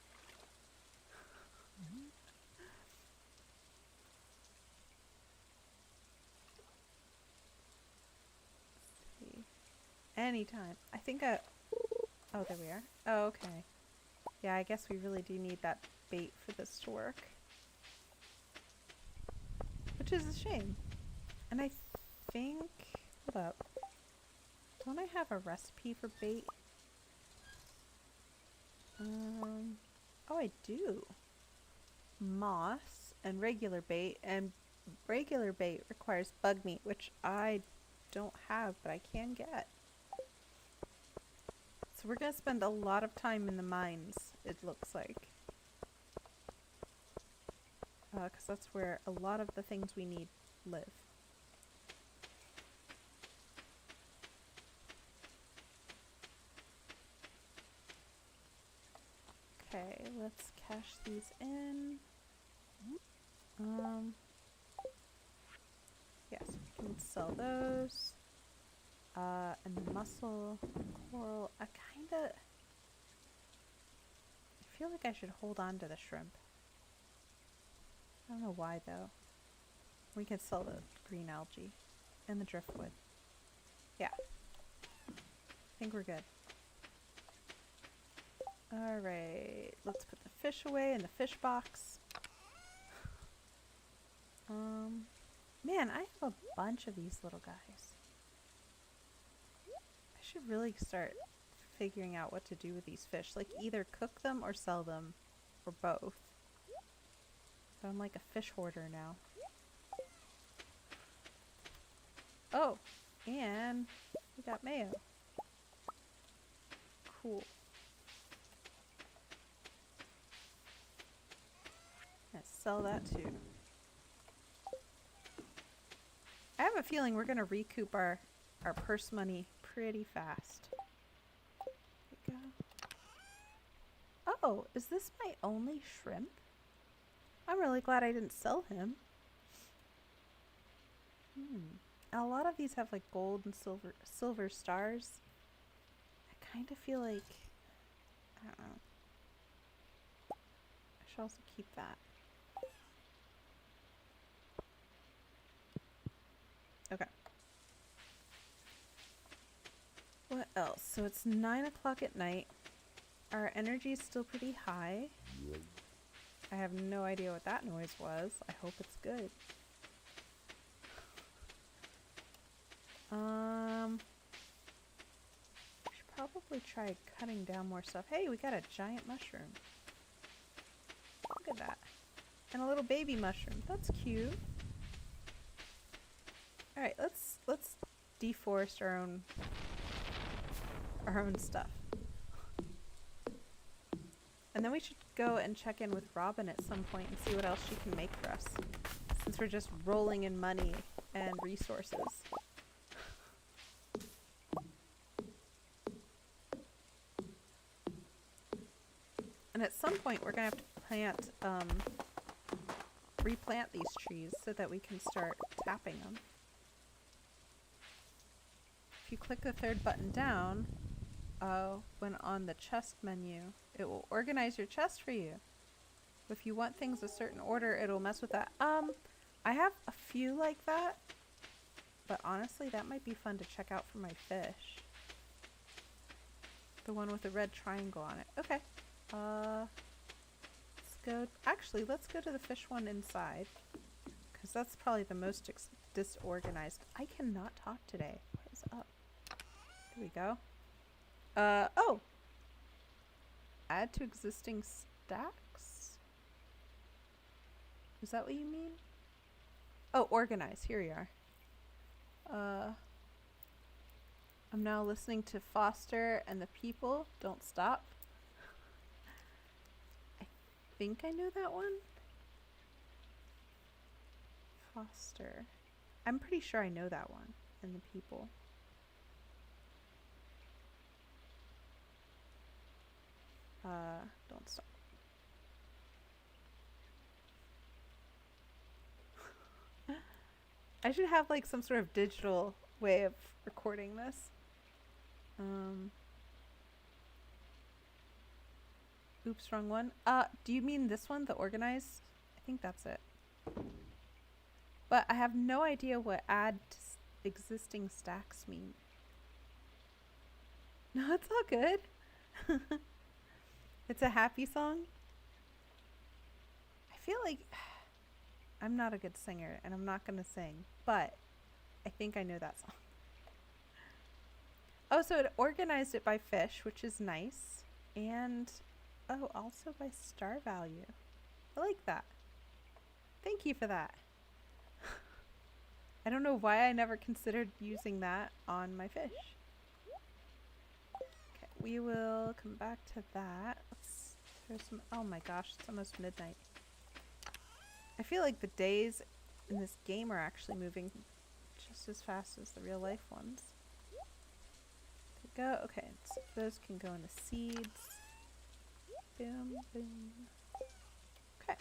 Let's see. Anytime. I think oh, there we are. Oh, okay. Yeah, I guess we really do need that bait for this to work. Which is a shame. And I think... Hold up. Don't I have a recipe for bait? Oh, I do. Moss and regular bait. And regular bait requires bug meat, which I don't have, but I can get. So we're going to spend a lot of time in the mines, it looks like. Because that's where a lot of the things we need live. Okay, let's cash these in. Yes, we can sell those. And the mussel, coral, I feel like I should hold on to the shrimp. I don't know why though. We can sell the green algae and the driftwood. Yeah. I think we're good. Alright, let's put the fish away in the fish box. Man, I have a bunch of these little guys. I should really start figuring out what to do with these fish. Like either cook them or sell them, or both. So I'm like a fish hoarder now. Oh, and we got mayo. Cool. Let's sell that too. I have a feeling we're gonna recoup our purse money pretty fast. There we go. Oh, is this my only shrimp? I'm really glad I didn't sell him. A lot of these have like gold and silver stars. I kind of feel like, I don't know. I should also keep that. Okay. What else? So it's 9 o'clock at night. Our energy is still pretty high. I have no idea what that noise was. I hope it's good. probably try cutting down more stuff. Hey, we got a giant mushroom. Look at that. And a little baby mushroom. That's cute. Alright, let's deforest our own stuff. And then we should go and check in with Robin at some point and see what else she can make for us. Since we're just rolling in money and resources. And at some point we're gonna have to replant these trees so that we can start tapping them. If you click the third button down, when on the chest menu, it will organize your chest for you. If you want things a certain order, it'll mess with that. I have a few like that, but honestly, that might be fun to check out for my fish. The one with the red triangle on it. Okay. Let's go to the fish one inside, because that's probably the most disorganized. I cannot talk today. What is up? There we go. Oh! Add to existing stacks? Is that what you mean? Oh, organize. Here we are. I'm now listening to Foster and the People. Don't stop. I think I know that one. Foster. I'm pretty sure I know that one. And the People. Don't stop. I should have like some sort of digital way of recording this. Oops, wrong one. Do you mean this one, the organize? I think that's it. But I have no idea what add to existing stacks mean. No, it's all good. It's a happy song. I feel like I'm not a good singer and I'm not gonna sing, but I think I know that song. Oh, so it organized it by fish, which is nice. And, oh, also by star value. I like that. Thank you for that. I don't know why I never considered using that on my fish. Okay, we will come back to that. Let's throw some, oh my gosh, it's almost midnight. I feel like the days in this game are actually moving just as fast as the real life ones. There we go. Okay, so those can go into seeds. Boom, boom. Okay.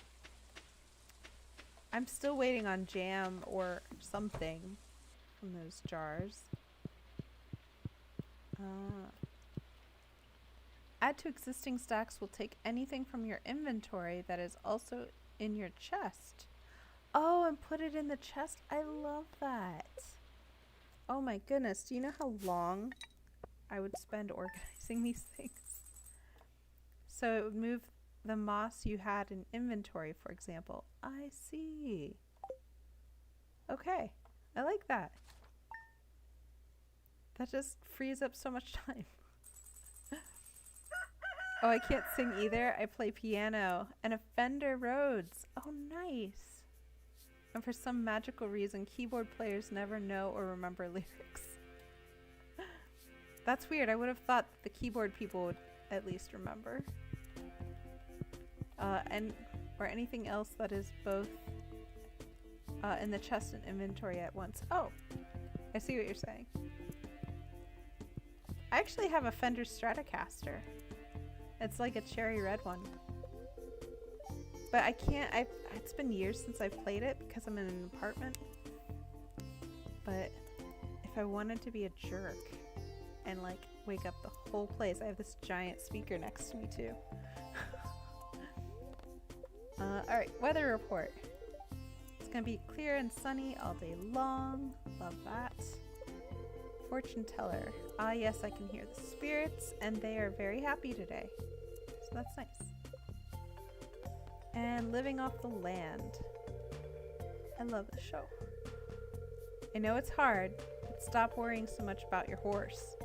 I'm still waiting on jam or something from those jars. Add to existing stacks will take anything from your inventory that is also in your chest. Oh, and put it in the chest. I love that. Oh my goodness. Do you know how long I would spend organizing these things? So it would move the moss you had in inventory, for example. I see. Okay. I like that. That just frees up so much time. Oh, I can't sing either. I play piano and a Fender Rhodes. Oh, nice. And for some magical reason, keyboard players never know or remember lyrics. That's weird. I would have thought the keyboard people would at least remember. Or anything else that is both in the chest and inventory at once. Oh, I see what you're saying. I actually have a Fender Stratocaster. It's like a cherry red one. But I can't, it's been years since I've played it because I'm in an apartment. But if I wanted to be a jerk and like wake up the whole place, I have this giant speaker next to me too. Alright, weather report. It's gonna be clear and sunny all day long. Love that. Fortune teller. Ah yes, I can hear the spirits and they are very happy today. So that's nice. And living off the land. I love the show. I know it's hard, but stop worrying so much about your horse.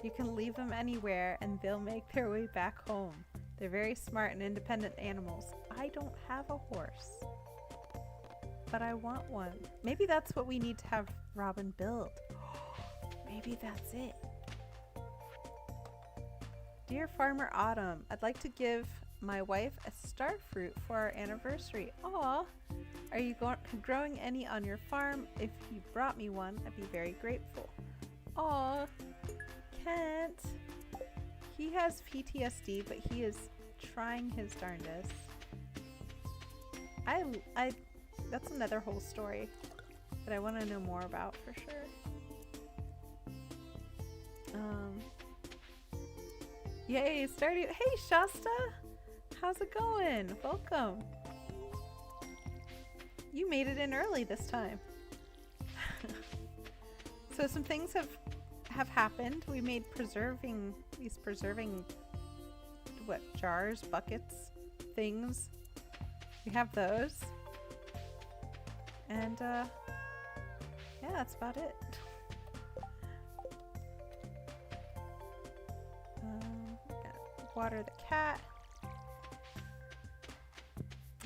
You can leave them anywhere and they'll make their way back home. They're very smart and independent animals. I don't have a horse, but I want one. Maybe that's what we need to have Robin build. Maybe that's it. Dear Farmer Autumn, I'd like to give my wife a star fruit for our anniversary. Aw, are you growing any on your farm? If you brought me one, I'd be very grateful. Aw, Kent. He has PTSD, but he is trying his darndest. That's another whole story that I want to know more about for sure. Yay, Stardew. Hey, Shasta. How's it going? Welcome. You made it in early this time. So some things have happened. We made preserving what, jars, buckets, things. We have those. And yeah, that's about it. Water the cat.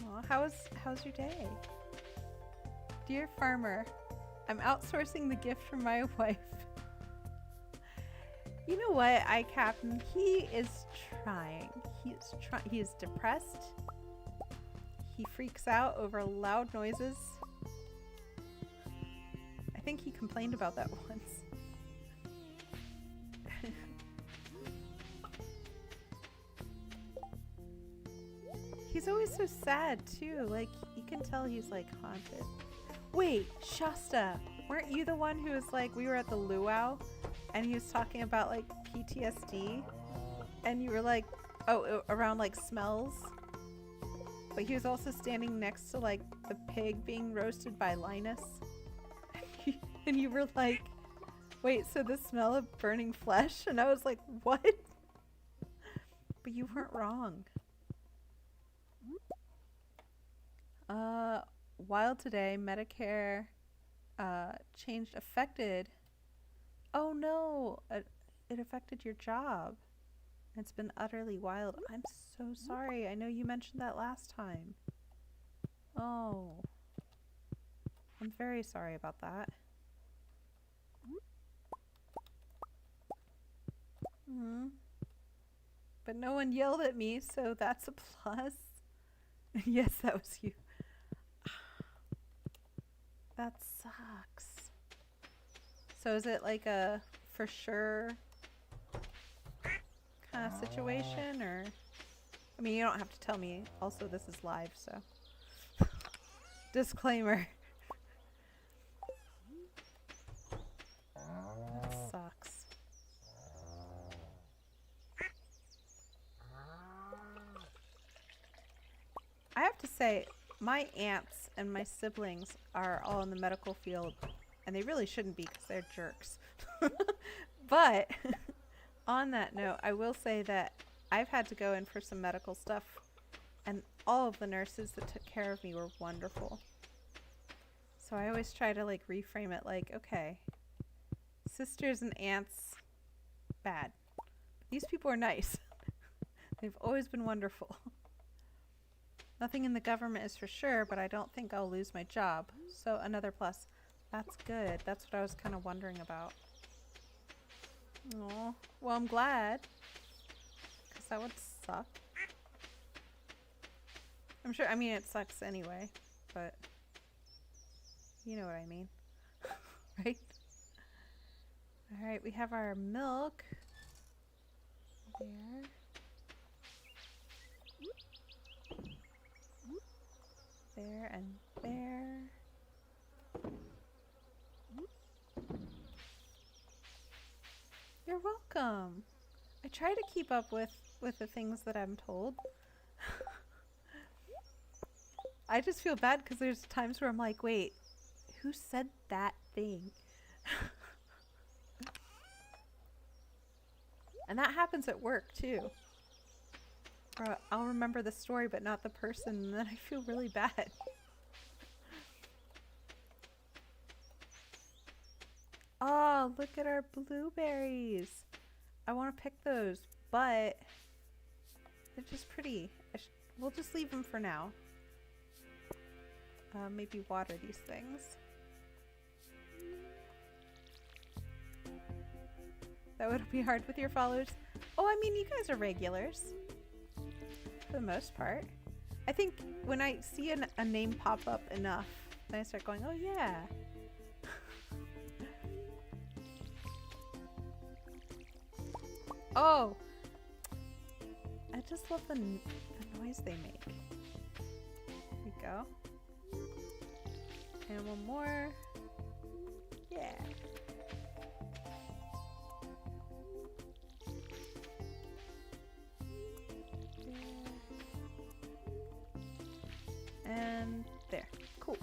Aw, how's your day? Dear farmer, I'm outsourcing the gift from my wife. You know what, Captain? He is trying. He is depressed. He freaks out over loud noises. I think he complained about that once. He's always so sad too. Like, you can tell he's like haunted. Wait, Shasta, weren't you the one who was like, we were at the luau and he was talking about like PTSD and you were like, oh, around like smells? But he was also standing next to like the pig being roasted by Linus. And you were like, wait, so the smell of burning flesh? And I was like, what? But you weren't wrong. Wild today, Medicare changed affected. Oh no, it affected your job. It's been utterly wild. I'm so sorry. I know you mentioned that last time. Oh, I'm very sorry about that. But no one yelled at me, so that's a plus. Yes, that was you. That sucks. So is it like a for sure kind of situation, or? I mean, you don't have to tell me. Also, this is live, so. Disclaimer. That sucks. I have to say, my aunts and my siblings are all in the medical field, and they really shouldn't be because they're jerks. But on that note, I will say that I've had to go in for some medical stuff, and all of the nurses that took care of me were wonderful. So I always try to like reframe it like, okay, sisters and aunts, bad. These people are nice. They've always been wonderful. Nothing in the government is for sure, but I don't think I'll lose my job. So another plus. That's good. That's what I was kind of wondering about. Oh, well, I'm glad. Because that would suck. I'm sure, I mean, it sucks anyway, but you know what I mean. Right? Alright, we have our milk. There. There and there. You're welcome. I try to keep up with the things that I'm told. I just feel bad because there's times where I'm like, wait, who said that thing? And that happens at work too. Or I'll remember the story but not the person, and then I feel really bad. Oh, look at our blueberries. I want to pick those, but they're just pretty. We'll just leave them for now. Maybe water these things. That would be hard with your followers. Oh, I mean, you guys are regulars. For the most part. I think when I see a name pop up enough, then I start going, oh yeah. Oh! I just love the noise they make. Here we go. And one more. Yeah. And there. Cool.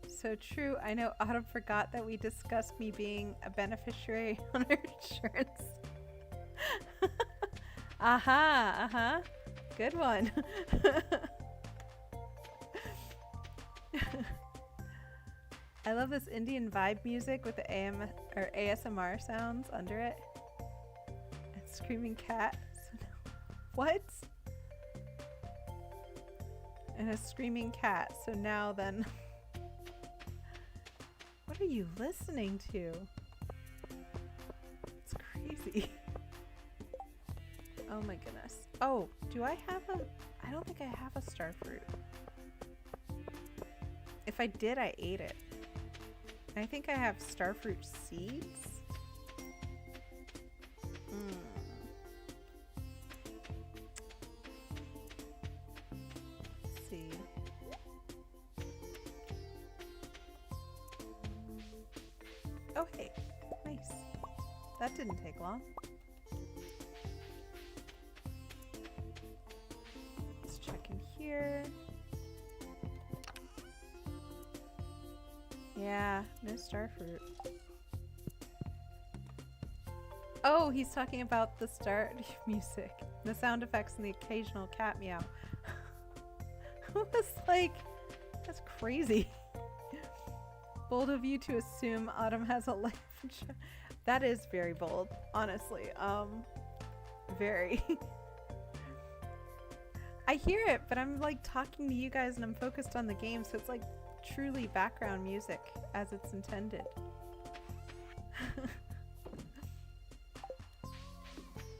So true. I know Autumn forgot that we discussed me being a beneficiary on her insurance. Aha, uh-huh. Good one. I love this Indian vibe music with the ASMR sounds under it. And screaming cat. What? And a screaming cat. So now then. What are you listening to? It's crazy. Oh my goodness. Oh, do I have a... I don't think I have a star fruit. If I did, I ate it. I think I have starfruit seeds. Let's see. Oh, hey. Nice. That didn't take long. Let's check in here. Yeah, no starfruit. Oh, he's talking about the Stardew music, the sound effects, and the occasional cat meow. I was like, that's crazy. Bold of you to assume Autumn has a life insurance. That is very bold, honestly. Very. I hear it, but I'm like talking to you guys and I'm focused on the game, so it's like truly background music as it's intended.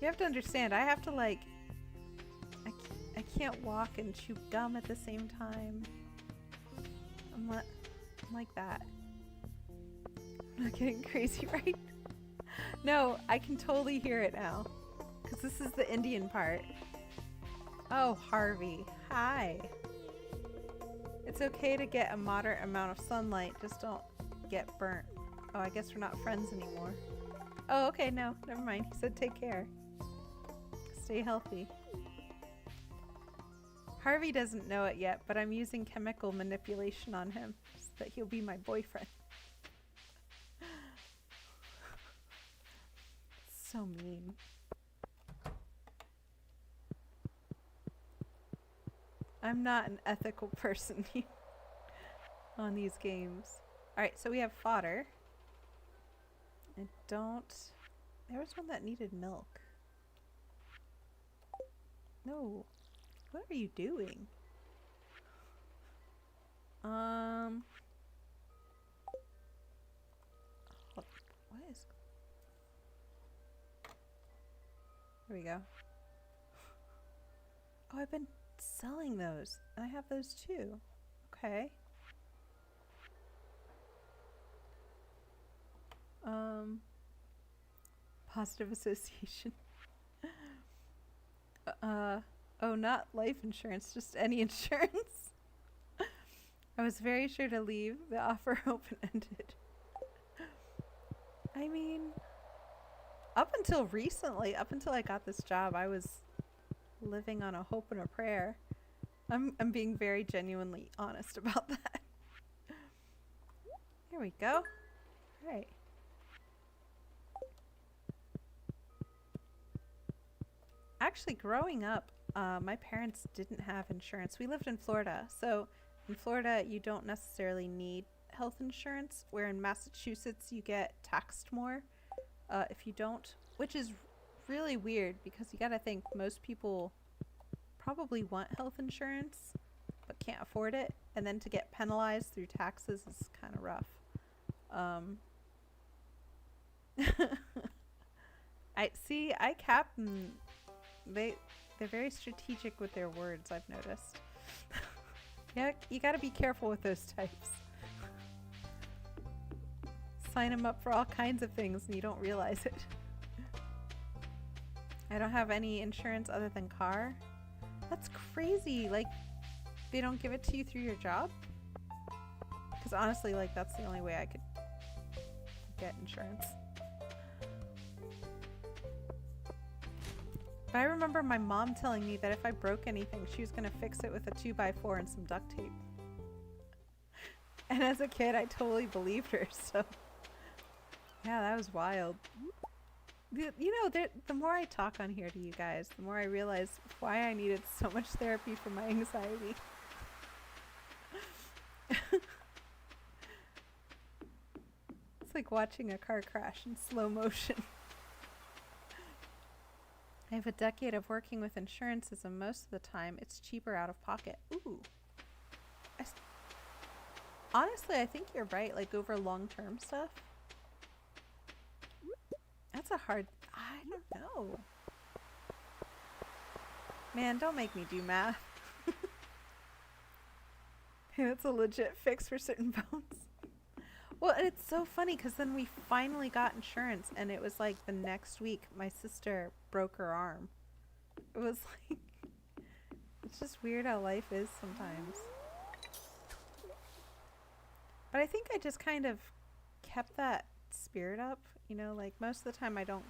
You have to understand, I have to like, I can't walk and chew gum at the same time. I'm like that. I'm not getting crazy, right? No, I can totally hear it now. Because this is the Indian part. Oh, Harvey. Hi. It's okay to get a moderate amount of sunlight, just don't get burnt. Oh, I guess we're not friends anymore. Oh, okay, no, never mind. He said take care. Stay healthy. Harvey doesn't know it yet, but I'm using chemical manipulation on him so that he'll be my boyfriend. So mean. I'm not an ethical person on these games. Alright, so we have fodder. I don't... There was one that needed milk. No. What are you doing? What is... There we go. Oh, I've been selling those. I have those too. Okay. Positive association. Oh, not life insurance, just any insurance. I was very sure to leave the offer open-ended. I mean, up until recently, up until I got this job, I was living on a hope and a prayer. I'm being very genuinely honest about that. There we go. All right. Actually, growing up, my parents didn't have insurance. We lived in Florida, so in Florida, you don't necessarily need health insurance, where in Massachusetts you get taxed more if you don't, which is really weird because you gotta think most people probably want health insurance but can't afford it, and then to get penalized through taxes is kind of rough. I captain. They're very strategic with their words, I've noticed. Yeah, you gotta be careful with those types. Sign them up for all kinds of things and you don't realize it. I don't have any insurance other than car. That's crazy. Like, they don't give it to you through your job? Because honestly, like, that's the only way I could get insurance. But I remember my mom telling me that if I broke anything, she was going to fix it with a 2x4 and some duct tape. And as a kid, I totally believed her, so... Yeah, that was wild. You know, the more I talk on here to you guys, the more I realize why I needed so much therapy for my anxiety. It's like watching a car crash in slow motion. I have a decade of working with insurances, and most of the time it's cheaper out of pocket. Ooh. Honestly, I think you're right, like over long-term stuff. That's a hard... I don't know. Man, don't make me do math. That's a legit fix for certain bones. Well, and it's so funny because then we finally got insurance, and it was like the next week my sister broke her arm. It was like... It's just weird how life is sometimes. But I think I just kind of kept that spirit up. You know, like most of the time I don't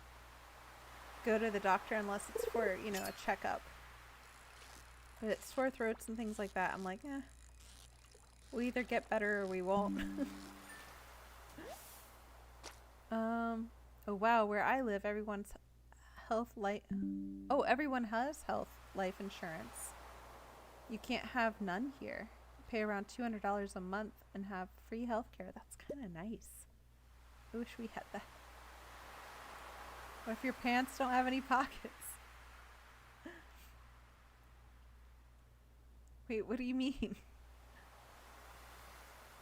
go to the doctor unless it's for, you know, a checkup. But it's sore throats and things like that. I'm like, eh, we'll either get better or we won't. Oh wow, where I live, everyone has health life insurance. You can't have none here. Pay around $200 a month and have free healthcare. That's kind of nice. I wish we had that. What if your pants don't have any pockets? Wait, what do you mean?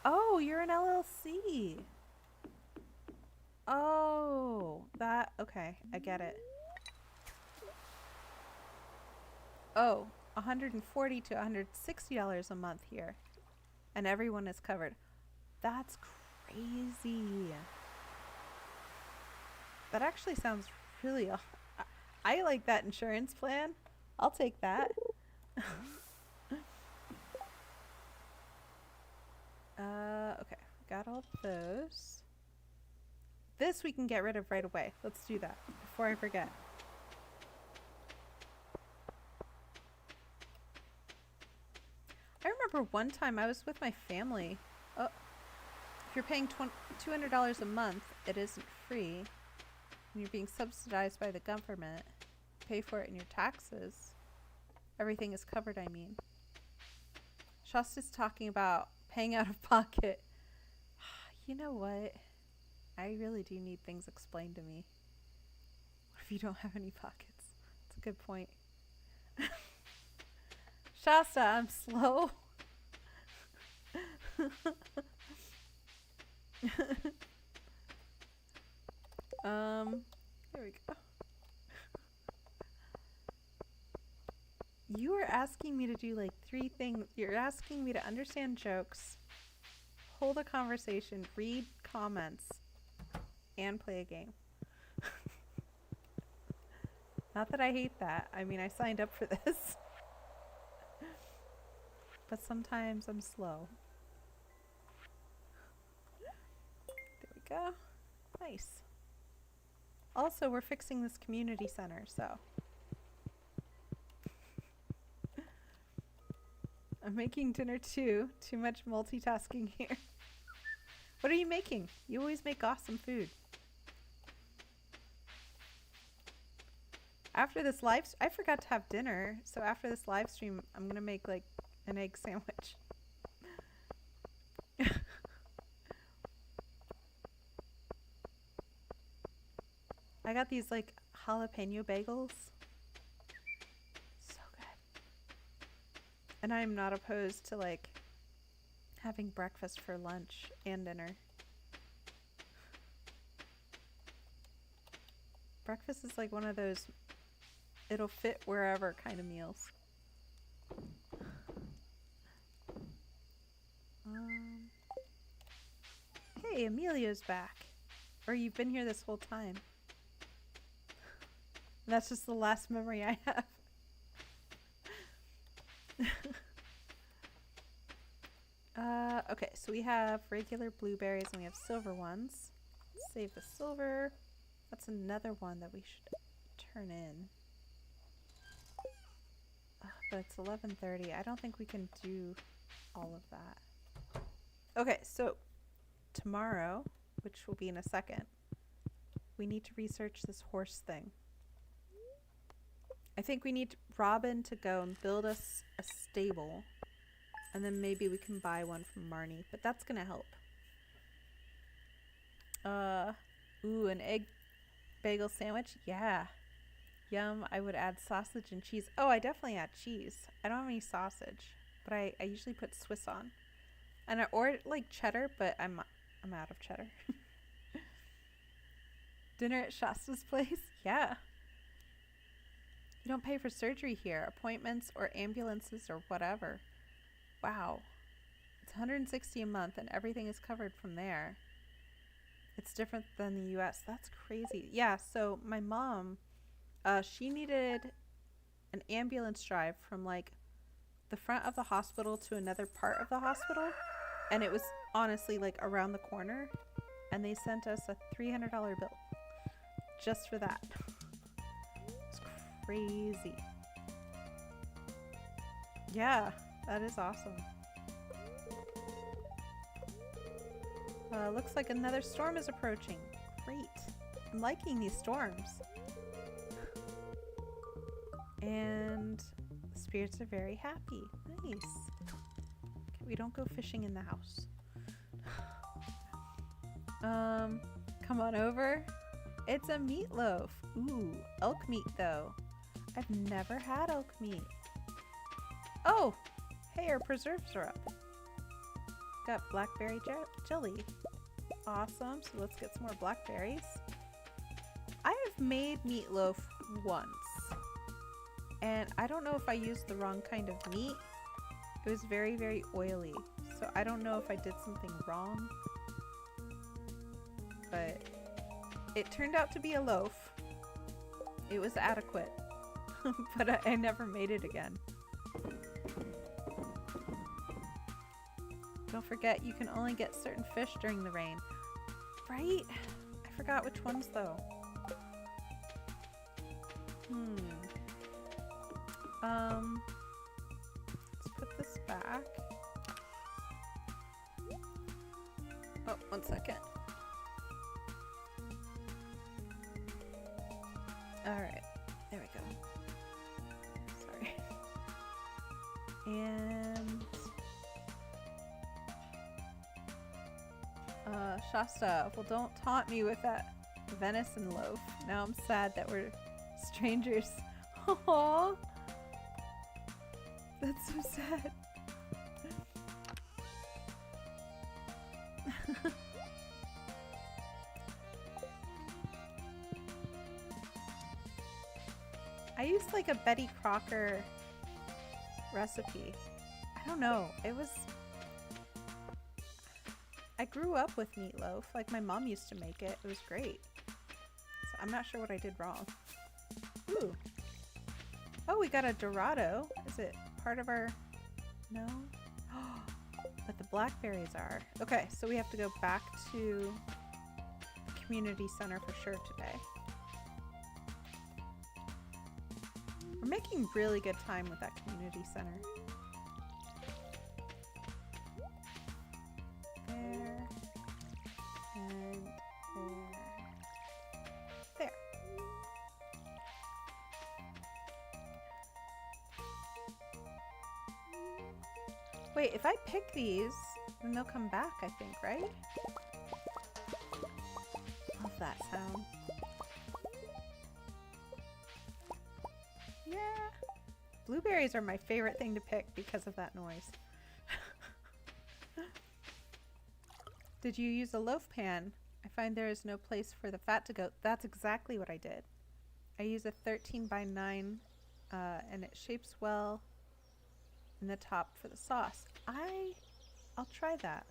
Oh, you're an LLC. Oh, that, okay, I get it. Oh, $140 to $160 a month here. And everyone is covered. That's crazy. That actually sounds really... I like that insurance plan. I'll take that. Okay, got all those. This we can get rid of right away. Let's do that before I forget. I remember one time I was with my family. Oh, if you're paying $200 a month, it isn't free. And you're being subsidized by the government. Pay for it in your taxes. Everything is covered, I mean. Shasta's talking about paying out of pocket. You know what? I really do need things explained to me. What if you don't have any pockets? That's a good point. Shasta, I'm slow. There we go. You are asking me to do like 3 things. You're asking me to understand jokes, hold a conversation, read comments, and play a game. Not that I hate that. I mean, I signed up for this. But sometimes I'm slow. There we go. Nice. Also, we're fixing this community center, so. I'm making dinner too. Too much multitasking here. What are you making? You always make awesome food. After this I forgot to have dinner, so after this live stream, I'm gonna make like an egg sandwich. I got these like jalapeno bagels. So good. And I'm not opposed to like having breakfast for lunch and dinner. Breakfast is like one of those it'll fit wherever kind of meals. Hey, Emilio's back. Or you've been here this whole time. That's just the last memory I have. Okay, so we have regular blueberries and we have silver ones. Let's save the silver. That's another one that we should turn in. But it's 11:30. I don't think we can do all of that. Okay, so tomorrow, which will be in a second, we need to research this horse thing. I think we need Robin to go and build us a stable. And then maybe we can buy one from Marnie. But that's going to help. Ooh, an egg bagel sandwich? Yeah. Yum, I would add sausage and cheese. Oh, I definitely add cheese. I don't have any sausage. But I usually put Swiss on. And or like cheddar, but I'm out of cheddar. Dinner at Shasta's place? Yeah. You don't pay for surgery here. Appointments or ambulances or whatever. Wow. It's $160 a month and everything is covered from there. It's different than the US. That's crazy. Yeah, so my mom, she needed an ambulance drive from like the front of the hospital to another part of the hospital. And it was honestly like around the corner. And they sent us a $300 bill just for that. It's crazy. Yeah. That is awesome. Looks like another storm is approaching. Great. I'm liking these storms. And the spirits are very happy. Nice. Okay, we don't go fishing in the house. Come on over. It's a meatloaf. Ooh, elk meat though. I've never had elk meat. Oh! Hey, our preserves are up. Got blackberry jelly. Awesome. So let's get some more blackberries. I have made meatloaf once. And I don't know if I used the wrong kind of meat. It was very, very oily. So I don't know if I did something wrong. But it turned out to be a loaf. It was adequate. But I never made it again. Don't forget, you can only get certain fish during the rain. Right? I forgot which ones, though. Let's put this back. Oh, 1 second. Alright. There we go. Sorry. And... Shasta, well, don't taunt me with that venison loaf. Now I'm sad that we're strangers. Aww. That's so sad. I used like a Betty Crocker recipe. I don't know. It was... I grew up with meatloaf. Like my mom used to make it. It was great. So I'm not sure what I did wrong. Ooh. Oh, we got a Dorado. Is it part of our... No? But the blackberries are. Okay, so we have to go back to the community center for sure today. We're making really good time with that community center. There. And there. There. Wait, if I pick these, then they'll come back, I think, right? Love that sound. Blueberries are my favorite thing to pick because of that noise. Did you use a loaf pan? I find there is no place for the fat to go. That's exactly what I did. I use a 13 by 9 and it shapes well in the top for the sauce. I'll try that.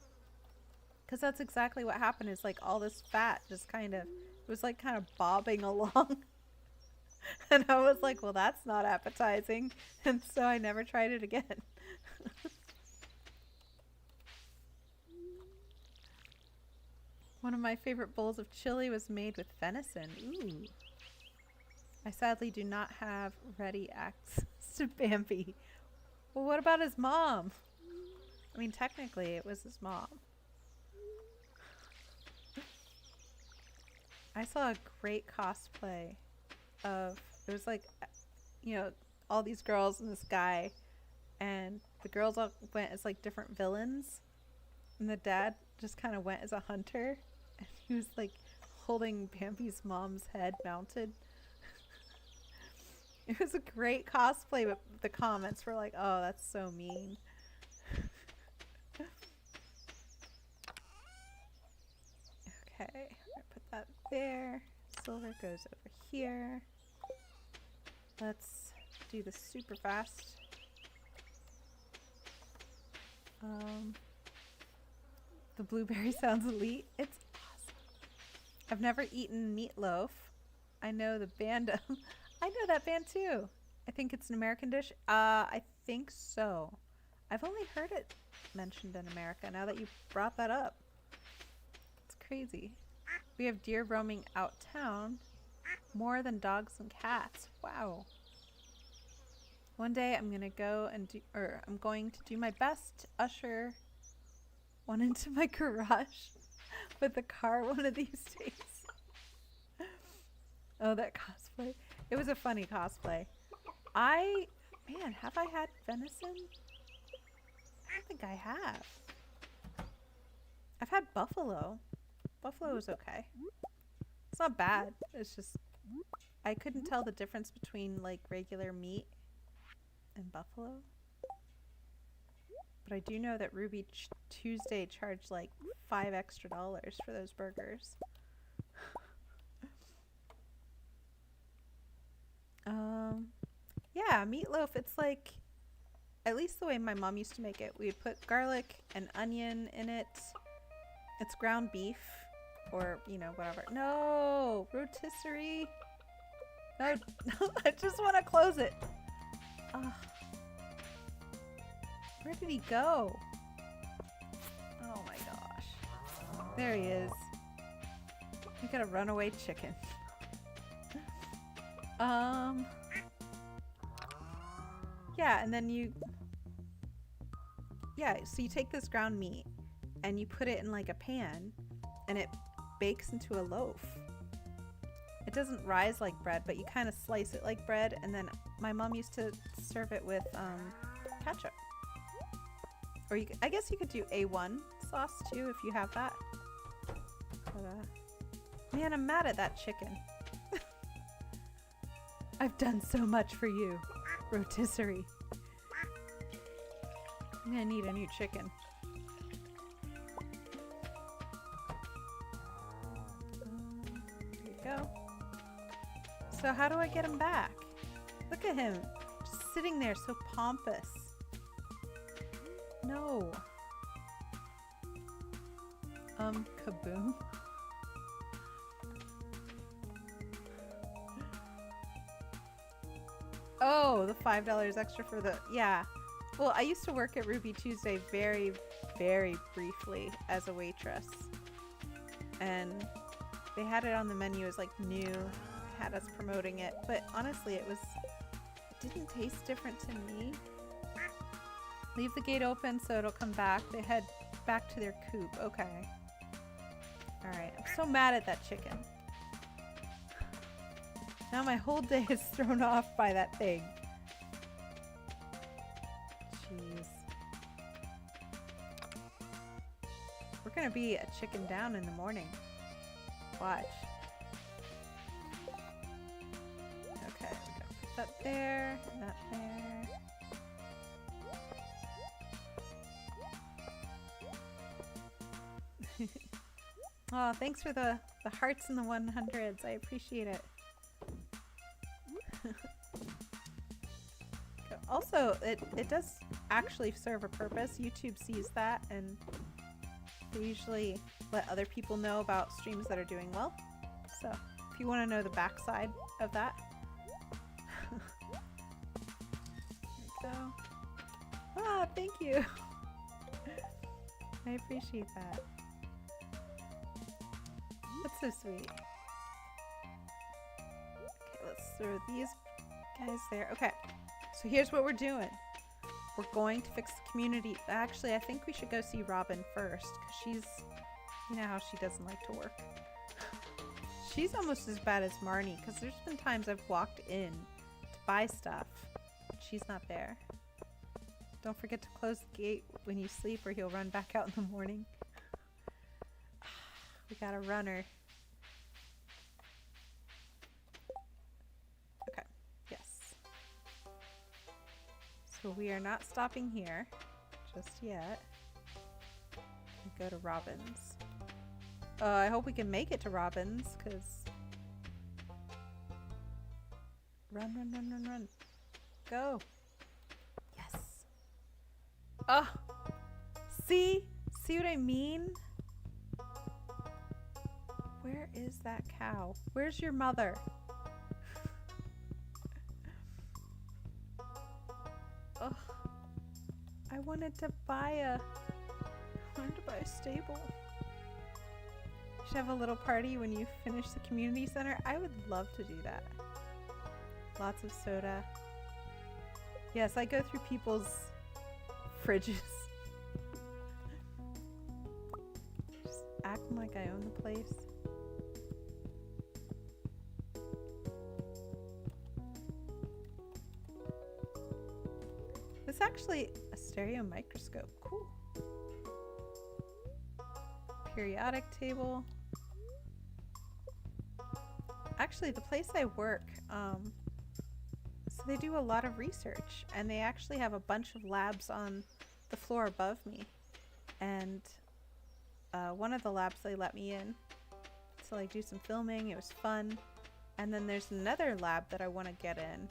Because that's exactly what happened, is like all this fat just kind of, it was like kind of bobbing along. And I was like, well, that's not appetizing. And so I never tried it again. One of my favorite bowls of chili was made with venison. Ooh. I sadly do not have ready access to Bambi. Well, what about his mom? I mean, technically it was his mom. I saw a great cosplay of, it was like, you know, all these girls and this guy, and the girls all went as like different villains, and the dad just kind of went as a hunter, and he was like holding Bambi's mom's head mounted. It was a great cosplay, but the comments were like, oh, that's so mean. Okay, I'm gonna put that there. Silver goes over here. Let's do this super fast. The blueberry sounds elite. It's awesome. I've never eaten meatloaf. I know the band. I know that band too. I think it's an American dish. I think so. I've only heard it mentioned in America now that you brought that up. It's crazy. We have deer roaming out town more than dogs and cats. Wow. One day I'm gonna go and do, or I'm going to do my best to usher one into my garage with a car one of these days. Oh, that cosplay. It was a funny cosplay. Man, have I had venison? I don't think I have. I've had buffalo. Buffalo is okay. It's not bad. It's just, I couldn't tell the difference between like regular meat and buffalo. But I do know that Ruby Tuesday charged like $5 extra for those burgers. Yeah, meatloaf, it's like, at least the way my mom used to make it, we'd put garlic and onion in it. It's ground beef, or, you know, whatever. No, rotisserie. No, I just want to close it. Where did he go? Oh my gosh. There he is. You got a runaway chicken. Yeah, and then so you take this ground meat and you put it in like a pan and it bakes into a loaf. It doesn't rise like bread, but you kind of slice it like bread, and then my mom used to serve it with ketchup. Or I guess you could do A1 sauce too if you have that. But, man, I'm mad at that chicken. I've done so much for you, rotisserie. I'm gonna need a new chicken. There you go. So how do I get him back? Look at him, just sitting there so pompous. No. Kaboom. Oh, the $5 extra for the, yeah. Well, I used to work at Ruby Tuesday very, very briefly as a waitress. And they had it on the menu as like new, had us promoting it. But honestly, it didn't taste different to me. Leave the gate open so it'll come back. They head back to their coop. Okay. Alright, I'm so mad at that chicken. Now my whole day is thrown off by that thing. Jeez. We're gonna be a chicken down in the morning. Watch. Okay, we gotta put that there, and that there. Oh, thanks for the hearts and the 100s. I appreciate it. Also, it does actually serve a purpose. YouTube sees that, and they usually let other people know about streams that are doing well. So, if you want to know the backside of that. There we go. Ah, thank you. I appreciate that. That's so sweet. Okay, let's throw these guys there. Okay, so here's what we're doing. We're going to fix the community. Actually, I think we should go see Robin first, because she's, you know how she doesn't like to work. She's almost as bad as Marnie, because there's been times I've walked in to buy stuff. She's not there. Don't forget to close the gate when you sleep, or he'll run back out in the morning. We got a runner. Okay, yes. So we are not stopping here just yet. We go to Robin's. I hope we can make it to Robin's, because... Run, run, run, run, run. Go. Yes. Oh! See? See what I mean? Where is that cow? Where's your mother? Ugh. I wanted to buy a stable. You should have a little party when you finish the community center. I would love to do that. Lots of soda. Yes, I go through people's fridges. Just acting like I own the place. This is actually a stereo microscope. Cool. Periodic table. Actually, the place I work, so they do a lot of research, and they actually have a bunch of labs on the floor above me. And one of the labs they let me in to like do some filming. It was fun. And then there's another lab that I want to get in,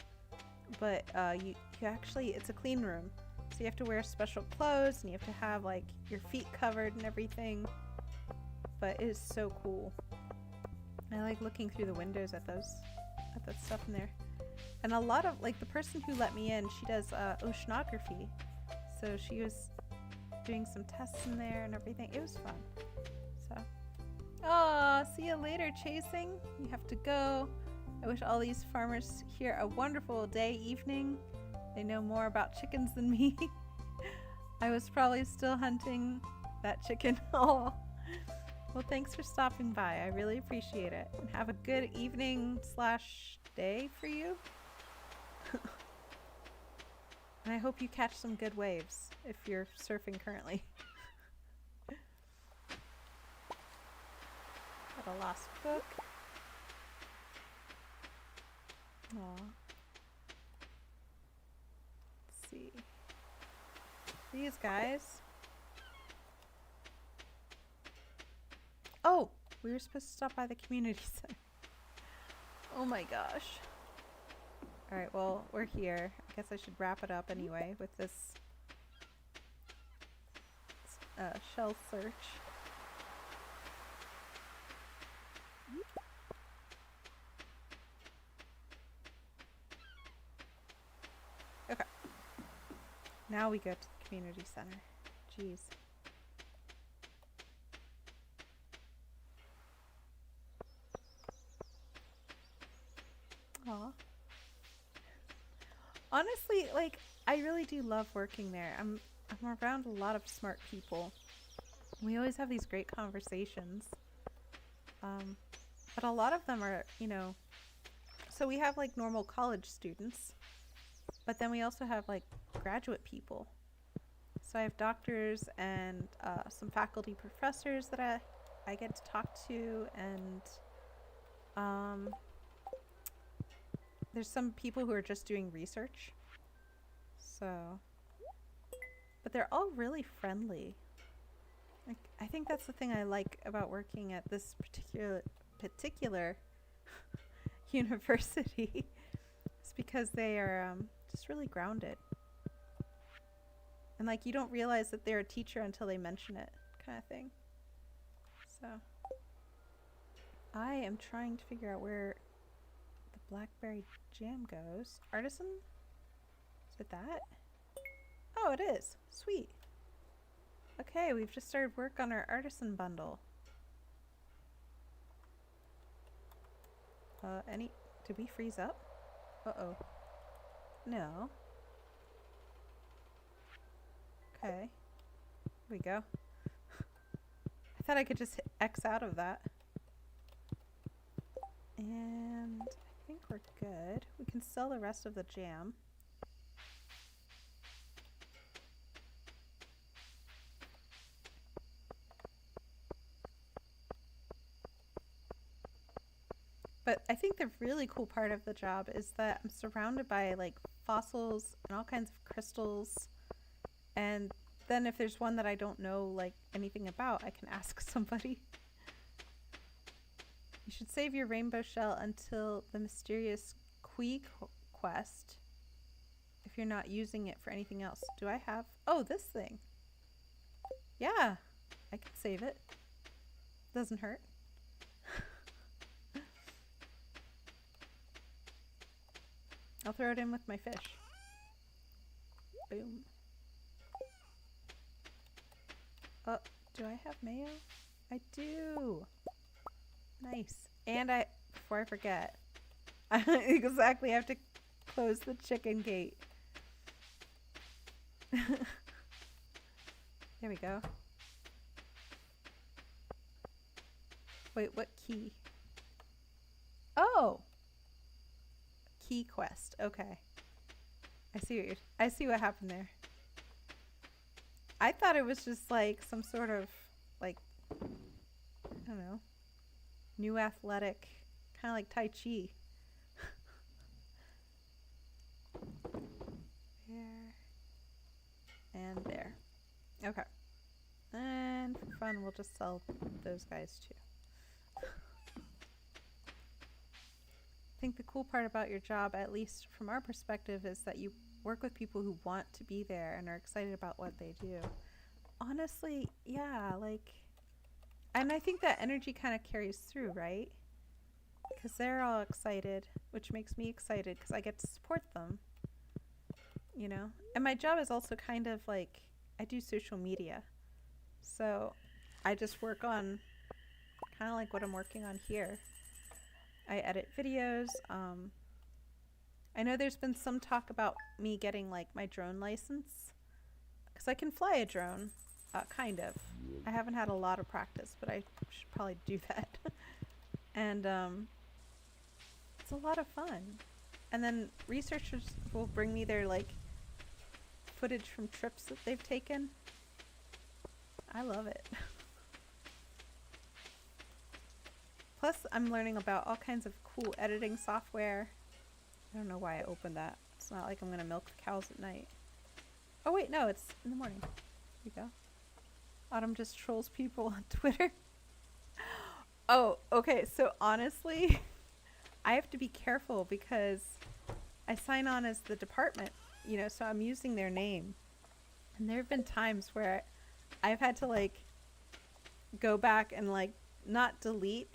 but you actually, it's a clean room, so you have to wear special clothes and you have to have like your feet covered and everything. But it is so cool. I like looking through the windows at that stuff in there. And a lot of, like, the person who let me in, she does oceanography. So she was doing some tests in there and everything. It was fun. So, aw, see you later, Chasing. You have to go. I wish all these farmers here a wonderful day, evening. They know more about chickens than me. I was probably still hunting that chicken. Oh. Well, thanks for stopping by. I really appreciate it. And have a good evening / day for you. And I hope you catch some good waves if you're surfing currently. Got a lost book. Aw. Let's see. These guys. Oh! We were supposed to stop by the community center. Oh my gosh. Alright, well, we're here. I guess I should wrap it up anyway with this shell search. Okay. Now we go to the community center. Jeez. Aw. Honestly, like, I really do love working there. I'm around a lot of smart people. We always have these great conversations. But a lot of them are, you know, so we have like normal college students, but then we also have like graduate people. So I have doctors and some faculty professors that I get to talk to, and There's some people who are just doing research. So, but they're all really friendly. Like, I think that's the thing I like about working at this particular university. It's because they are just really grounded. And like you don't realize that they're a teacher until they mention it, kind of thing. So I am trying to figure out where the blackberry jam goes. Artisan? Is it that? Oh, it is. Sweet. Okay, we've just started work on our artisan bundle. Did we freeze up? Uh-oh. No. Okay. Here we go. I thought I could just hit X out of that. And I think we're good. We can sell the rest of the jam. But I think the really cool part of the job is that I'm surrounded by like fossils and all kinds of crystals. And then if there's one that I don't know like anything about, I can ask somebody. You should save your rainbow shell until the mysterious Quee quest if you're not using it for anything else. Do I have... Oh, this thing. Yeah, I can save it. Doesn't hurt. I'll throw it in with my fish. Boom. Oh, do I have mayo? I do. Nice. And before I forget, I exactly have to close the chicken gate. There we go. Wait, what key? Oh! Key quest. Okay. I see what happened there. I thought it was just like some sort of like, I don't know, new athletic, kind of like Tai Chi. There. And there. Okay. And for fun, we'll just sell those guys too. I think the cool part about your job, at least from our perspective, is that you work with people who want to be there and are excited about what they do. Honestly, yeah, like, and I think that energy kind of carries through, right? Because they're all excited, which makes me excited because I get to support them, you know? And my job is also kind of like, I do social media. So I just work on kind of like what I'm working on here. I edit videos. I know there's been some talk about me getting like my drone license because I can fly a drone, kind of. I haven't had a lot of practice, but I should probably do that. And it's a lot of fun. And then researchers will bring me their like footage from trips that they've taken. I love it. Plus, I'm learning about all kinds of cool editing software. I don't know why I opened that. It's not like I'm going to milk the cows at night. Oh, wait, no, it's in the morning. Here we go. Autumn just trolls people on Twitter. Oh, okay, so honestly, I have to be careful because I sign on as the department, you know, so I'm using their name. And there have been times where I've had to, like, go back and, like, not delete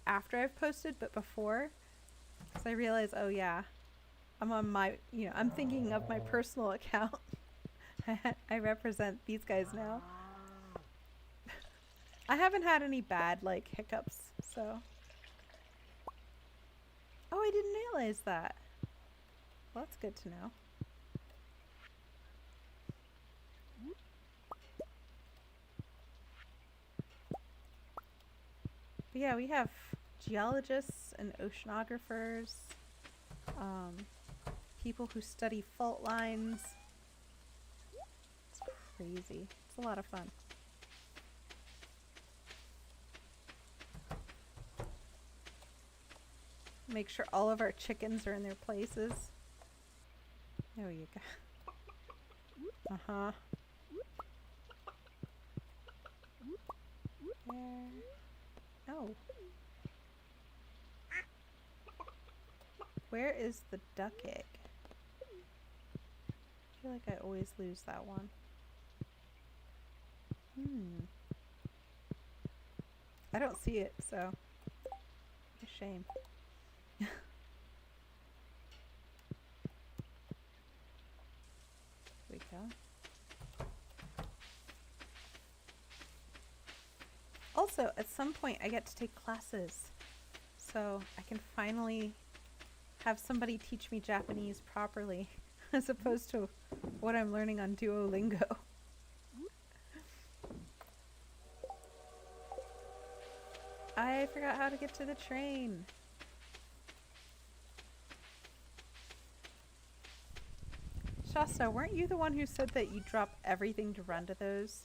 after I've posted, but before, because I realize, oh yeah, I'm on my, you know, I'm thinking of my personal account. I represent these guys now. I haven't had any bad like hiccups, so. Oh, I didn't realize that. Well, that's good to know. But yeah, we have geologists and oceanographers, people who study fault lines. It's crazy. It's a lot of fun. Make sure all of our chickens are in their places. There you go. Uh-huh. There. Oh. Where is the duck egg? I feel like I always lose that one. I don't see it, so a shame. We go. Also, at some point I get to take classes, so I can finally have somebody teach me Japanese properly, as opposed to what I'm learning on Duolingo. I forgot how to get to the train. Shasta, weren't you the one who said that you drop everything to run to those?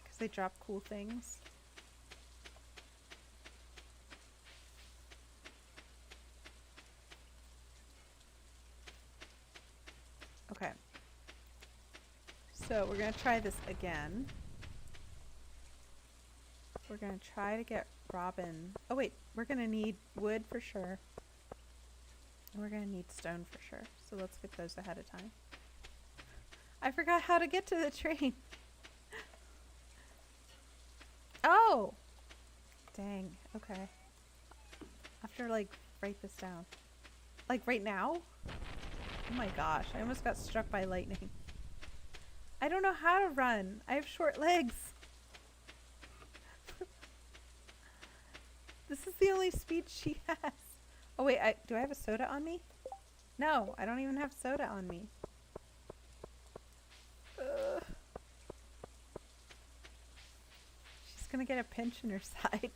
Because they drop cool things? Okay. So we're going to try this again. We're going to try to get Robin. Oh wait, we're going to need wood for sure. And we're going to need stone for sure. So let's get those ahead of time. I forgot how to get to the train. Oh! Dang, okay. I have to like write this down. Like right now? Oh my gosh, I almost got struck by lightning. I don't know how to run. I have short legs. This is the only speed she has. Oh wait, do I have a soda on me? No, I don't even have soda on me. She's gonna get a pinch in her side.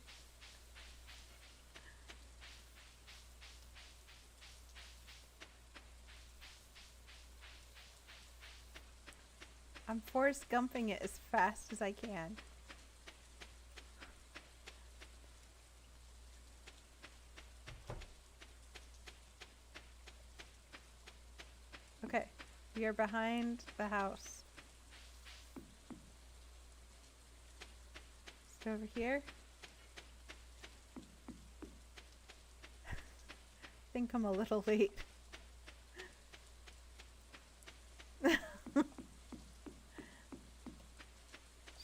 I'm Forrest Gumping it as fast as I can. Okay, we are behind the house. Let's go over here. I think I'm a little late.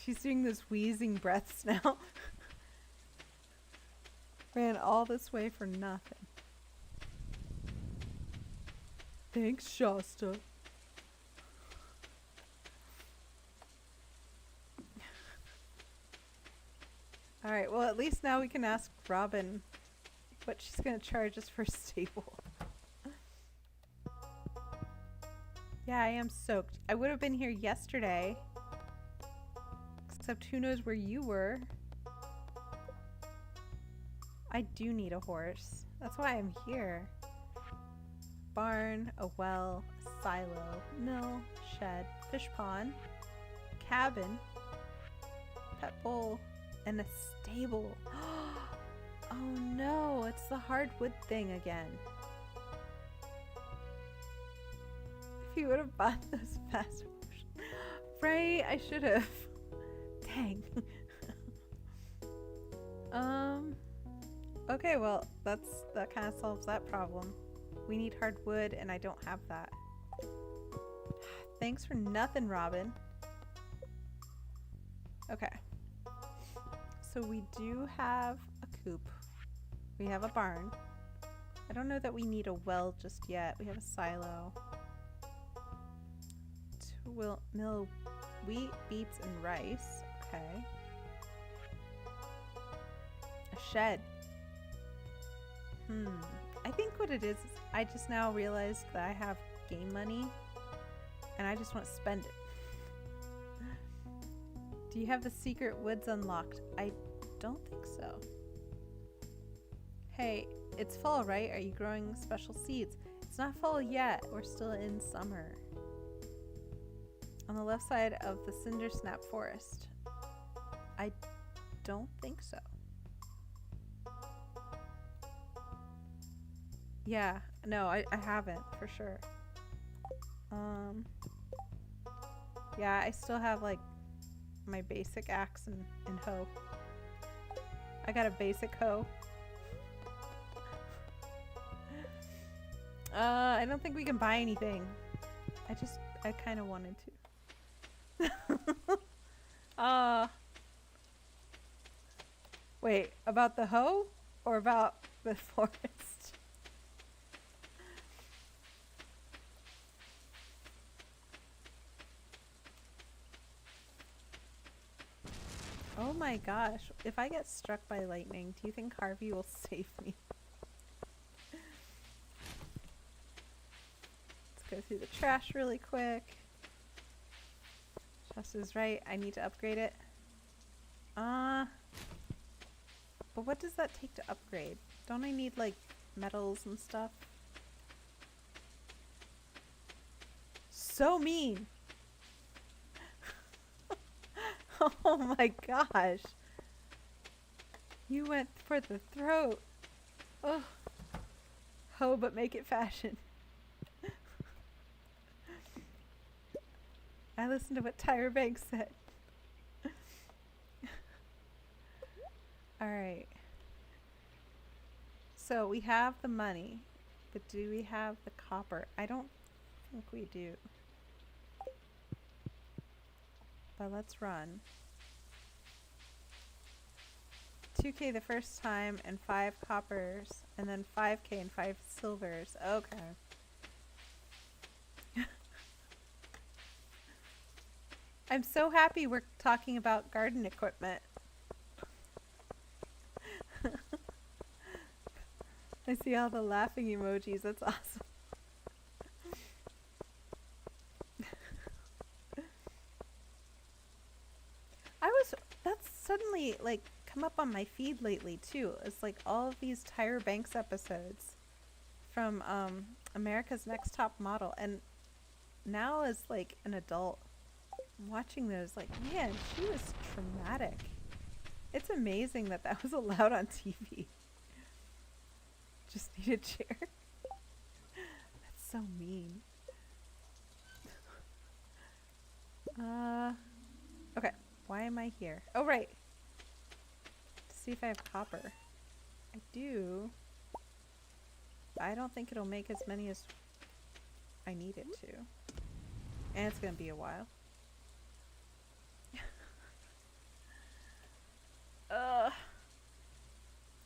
She's doing those wheezing breaths now. Ran all this way for nothing. Thanks, Shasta. Alright, well at least now we can ask Robin what she's gonna charge us for stable. Yeah, I am soaked. I would have been here yesterday. Except who knows where you were. I do need a horse. That's why I'm here. Barn, a well, a silo, mill, shed, fish pond, cabin, pet bowl, and a stable. Oh no, it's the hardwood thing again. If you would have bought those fast motion. Right, I should have. Dang. Okay, well, that kind of solves that problem. We need hardwood, and I don't have that. Thanks for nothing, Robin. Okay. So we do have a coop. We have a barn. I don't know that we need a well just yet. We have a silo. To mill wheat, beets, and rice. Okay. A shed. I think what it is I just now realized that I have game money and I just want to spend it. Do you have the secret woods unlocked? I don't think so. Hey, it's fall, right? Are you growing special seeds? It's not fall yet. We're still in summer. On the left side of the cinder snap forest. I don't think so. Yeah, no, I haven't for sure. Um, yeah, I still have like my basic axe and hoe. I got a basic hoe. I don't think we can buy anything. I kind of wanted to. uh, wait, about the hoe or about the forest? Oh my gosh, if I get struck by lightning, do you think Harvey will save me? Let's go through the trash really quick. Chest is right, I need to upgrade it. But what does that take to upgrade? Don't I need like metals and stuff? So mean! Oh my gosh! You went for the throat! Oh. Ho, but make it fashion. I listened to what Tyra Banks said. Alright. So we have the money, but do we have the copper? I don't think we do. But let's run. 2k the first time and 5 coppers, and then 5k and 5 silvers. Okay. I'm so happy we're talking about garden equipment. I see all the laughing emojis. That's awesome. That's suddenly like come up on my feed lately too. It's like all of these Tyra Banks episodes from America's Next Top Model, and now as like an adult watching those, like, man, she was traumatic. It's amazing that that was allowed on TV. Just need a chair. That's so mean. Okay, why am I here? Oh, right. To see if I have copper. I do. I don't think it'll make as many as I need it to. And it's gonna be a while.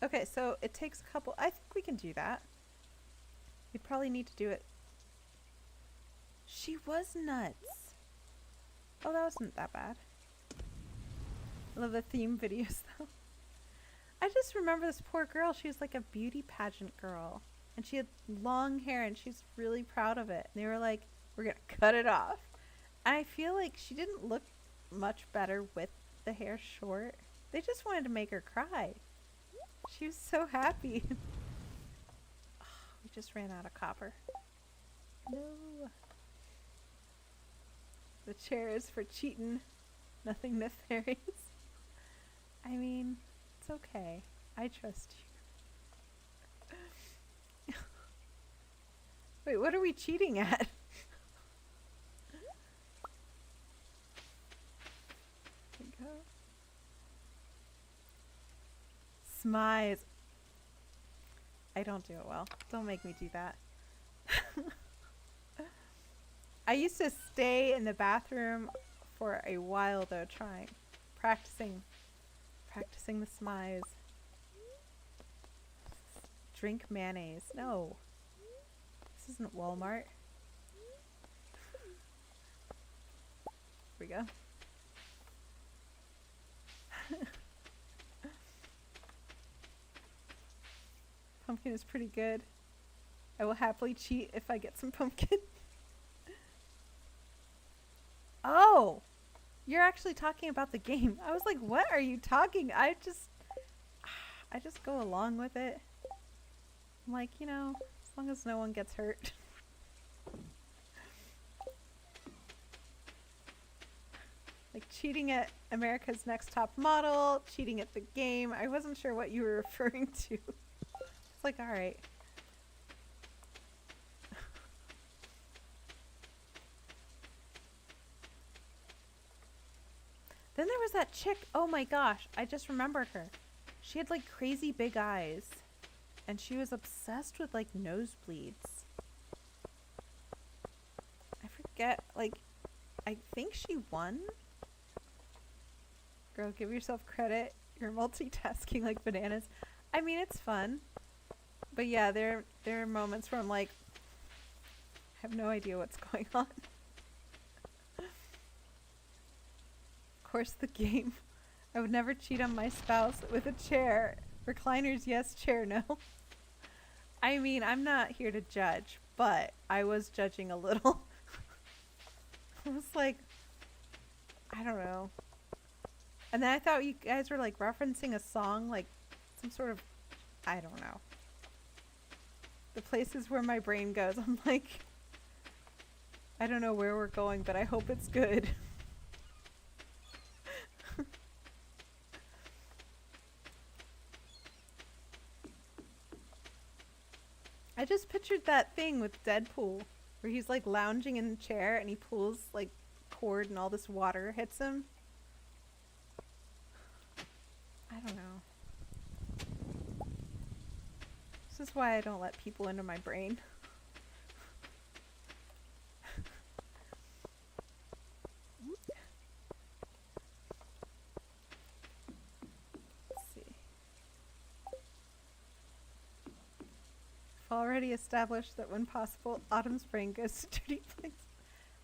Okay, so it takes a couple. I think we can do that. We probably need to do it. She was nuts. Oh, that wasn't that bad. I love the theme videos though. I just remember this poor girl. She was like a beauty pageant girl. And she had long hair and she's really proud of it. And they were like, we're going to cut it off. And I feel like she didn't look much better with the hair short. They just wanted to make her cry. She was so happy. Oh, we just ran out of copper. No. The chair is for cheating. Nothing nefarious. I mean, it's okay. I trust you. Wait, what are we cheating at? There we go. Smize. I don't do it well. Don't make me do that. I used to stay in the bathroom for a while though, practicing the smize. Drink mayonnaise. No. This isn't Walmart. Here we go. Pumpkin is pretty good. I will happily cheat if I get some pumpkin. Oh! You're actually talking about the game. I was like, what are you talking? I just go along with it. I'm like, you know, as long as no one gets hurt. Like cheating at America's Next Top Model, cheating at the game. I wasn't sure what you were referring to. It's like, alright. Then there was that chick. Oh my gosh, I just remembered her. She had like crazy big eyes. And she was obsessed with like nosebleeds. I forget, like, I think she won? Girl, give yourself credit. You're multitasking like bananas. I mean, it's fun. But yeah, there are moments where I'm like, I have no idea what's going on. Of course, the game. I would never cheat on my spouse with a chair. Recliners, yes. Chair, no. I mean, I'm not here to judge, but I was judging a little. I was like, I don't know. And then I thought you guys were like referencing a song, like some sort of, I don't know. The places where my brain goes, I'm like, I don't know where we're going, but I hope it's good. I just pictured that thing with Deadpool, where he's like lounging in a chair and he pulls like cord and all this water hits him. I don't know. This is why I don't let people into my brain. Already established that when possible, Autumn's brain goes to dirty places.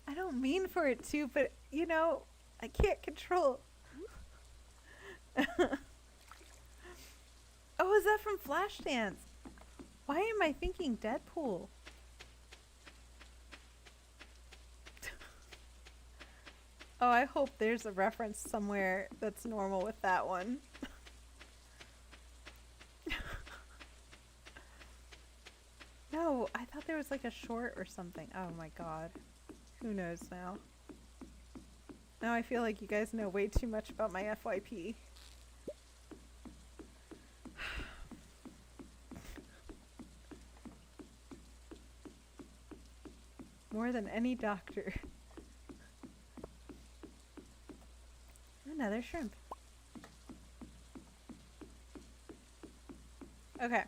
I don't mean for it to, but you know, I can't control. Oh, is that from Flashdance? Why am I thinking Deadpool? Oh, I hope there's a reference somewhere that's normal with that one. No, I thought there was like a short or something. Oh my god. Who knows now? Now I feel like you guys know way too much about my FYP. More than any doctor. Another shrimp. Okay.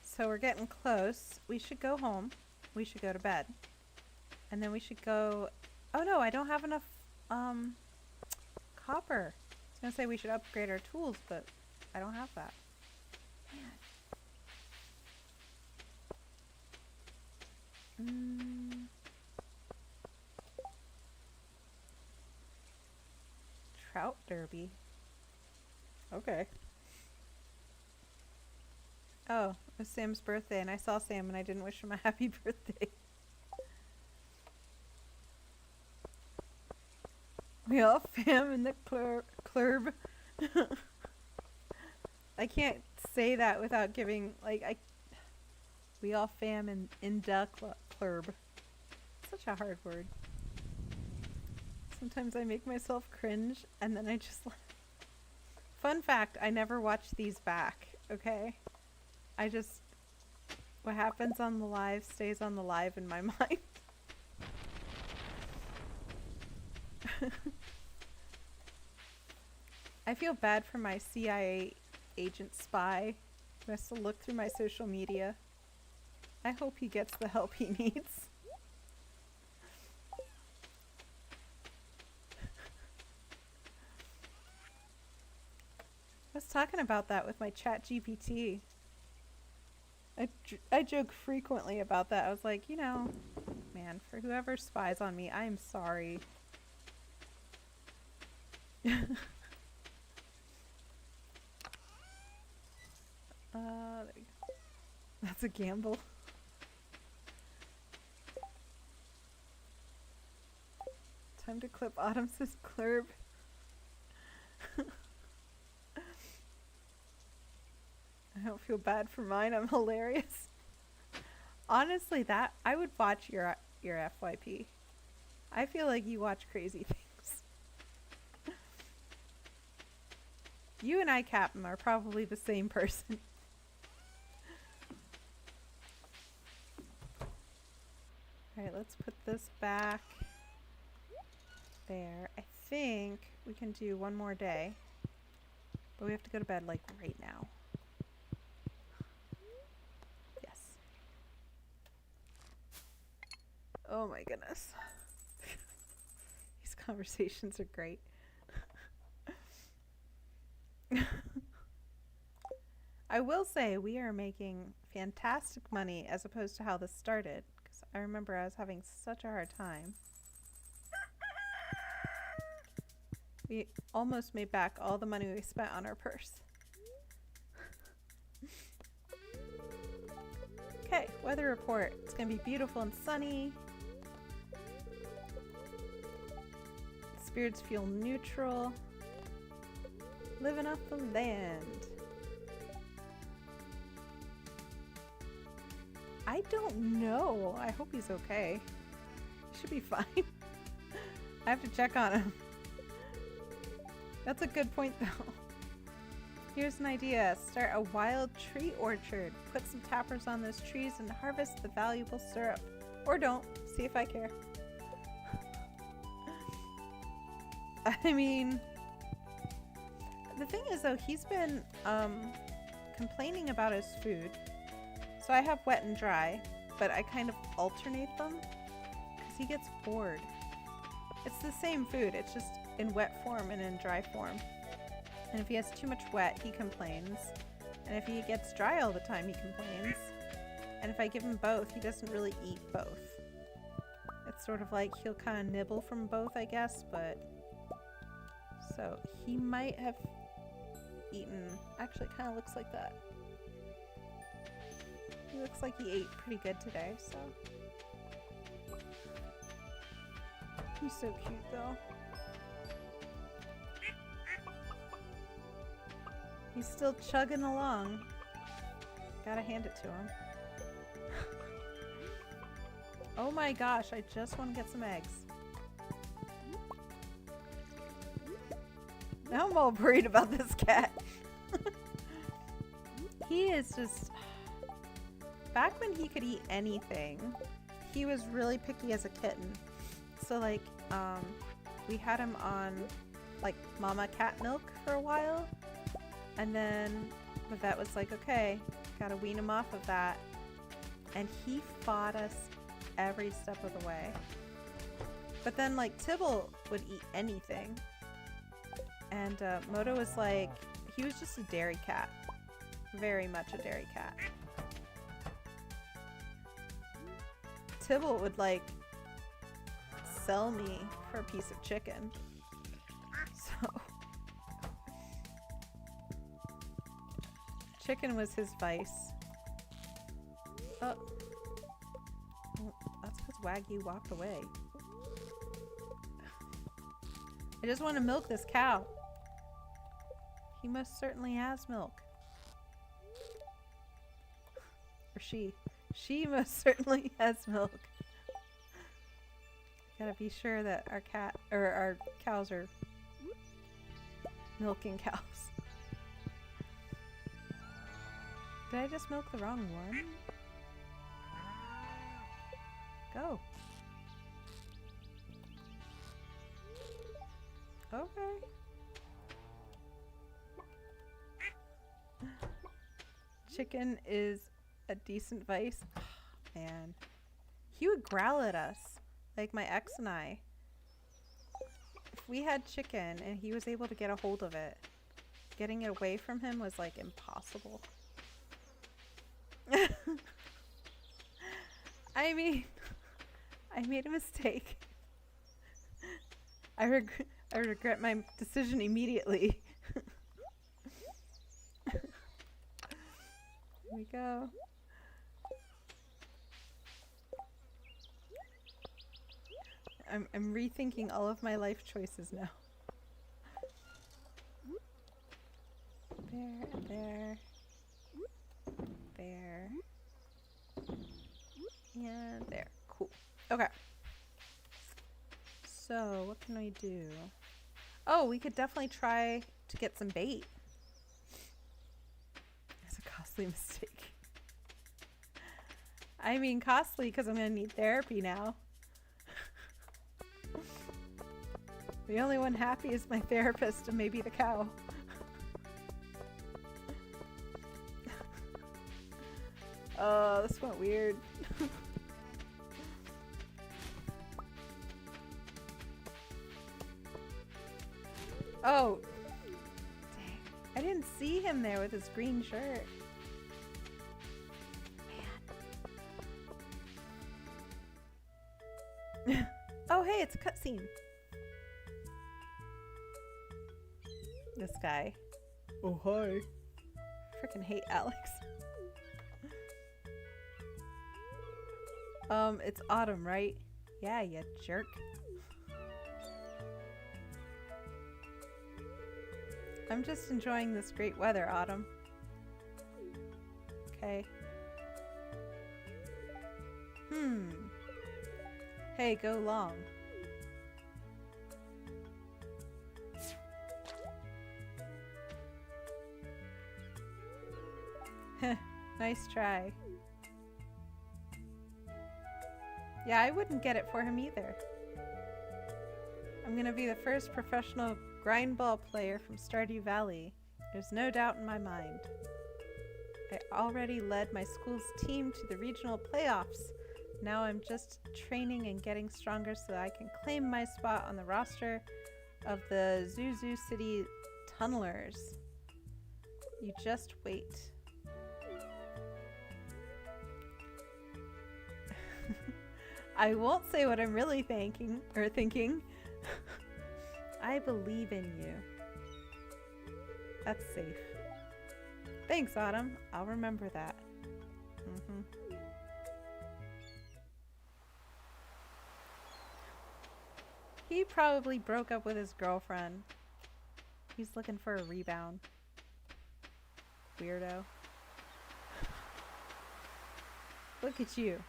So we're getting close. We should go home. We should go to bed. And then we should go... Oh no, I don't have enough copper. I was going to say we should upgrade our tools, but I don't have that. Man. Trout derby. Okay. Oh, it was Sam's birthday, and I saw Sam, and I didn't wish him a happy birthday. We all fam in the club. I can't say that without giving, like, we all fam in the club. Such a hard word. Sometimes I make myself cringe, and then I just laugh. Fun fact, I never watch these back, okay? I just, what happens on the live stays on the live in my mind. I feel bad for my CIA agent spy who has to look through my social media. I hope he gets the help he needs. I was talking about that with my chat GPT. I joke frequently about that. I was like, you know, man, for whoever spies on me, I am sorry. There you go. That's a gamble. Time to clip Autumn's club. I don't feel bad for mine. I'm hilarious. Honestly, that I would watch your FYP. I feel like you watch crazy things. You and I, Captain, are probably the same person. Alright, let's put this back there. I think we can do one more day. But we have to go to bed, like, right now. Yes. Oh my goodness. These conversations are great. I will say we are making fantastic money as opposed to how this started. Because I remember I was having such a hard time. We almost made back all the money we spent on our purse. Okay, weather report. It's gonna be beautiful and sunny. Spirits feel neutral. Living off the land. I don't know. I hope he's okay. He should be fine. I have to check on him. That's a good point though. Here's an idea. Start a wild tree orchard. Put some tappers on those trees and harvest the valuable syrup. Or don't. See if I care. I mean, the thing is though, he's been complaining about his food. So I have wet and dry, but I kind of alternate them because he gets bored. It's the same food, it's just in wet form and in dry form. And if he has too much wet, he complains. And if he gets dry all the time, he complains. And if I give him both, he doesn't really eat both. It's sort of like he'll kind of nibble from both, I guess, but... So he might have eaten... Actually, it kind of looks like that. He looks like he ate pretty good today, so... He's so cute, though. He's still chugging along. Gotta hand it to him. Oh my gosh, I just want to get some eggs. Now I'm all worried about this cat. He is just... Back when he could eat anything, he was really picky as a kitten. So like, we had him on like mama cat milk for a while. And then the vet was like, okay, gotta wean him off of that. And he fought us every step of the way. But then like Tibble would eat anything. And Moto was like, he was just a dairy cat. Very much a dairy cat. Tibble would like sell me for a piece of chicken. So chicken was his vice. Oh, that's because Wagyu walked away. I just want to milk this cow. He most certainly has milk. Or she. She most certainly has milk. Gotta be sure that our cat or our cows are milking cows. Did I just milk the wrong one? Go. Okay. Chicken is a decent vice. Oh, man. He would growl at us. Like my ex and I. If we had chicken and he was able to get a hold of it, getting it away from him was like impossible. I mean, I made a mistake. I regret my decision immediately. Here we go. I'm rethinking all of my life choices now. There. There. And there. Cool. Okay. So, what can we do? Oh, we could definitely try to get some bait. It's a costly mistake. I mean costly because I'm going to need therapy now. The only one happy is my therapist and maybe the cow. Oh, this went weird. Oh! Dang. I didn't see him there with his green shirt. Man. Oh, hey, it's a cutscene. This guy. Oh, hi. Freaking hate Alex. It's autumn, right? Yeah, you jerk. I'm just enjoying this great weather, Autumn. Okay. Hey, go long. Heh, nice try. Yeah, I wouldn't get it for him either. I'm gonna be the first professional grindball player from Stardew Valley. There's no doubt in my mind. I already led my school's team to the regional playoffs. Now I'm just training and getting stronger so that I can claim my spot on the roster of the Zuzu City Tunnelers. You just wait. I won't say what I'm really thinking. I believe in you. That's safe. Thanks, Autumn. I'll remember that. He probably broke up with his girlfriend. He's looking for a rebound. Weirdo. Look at you.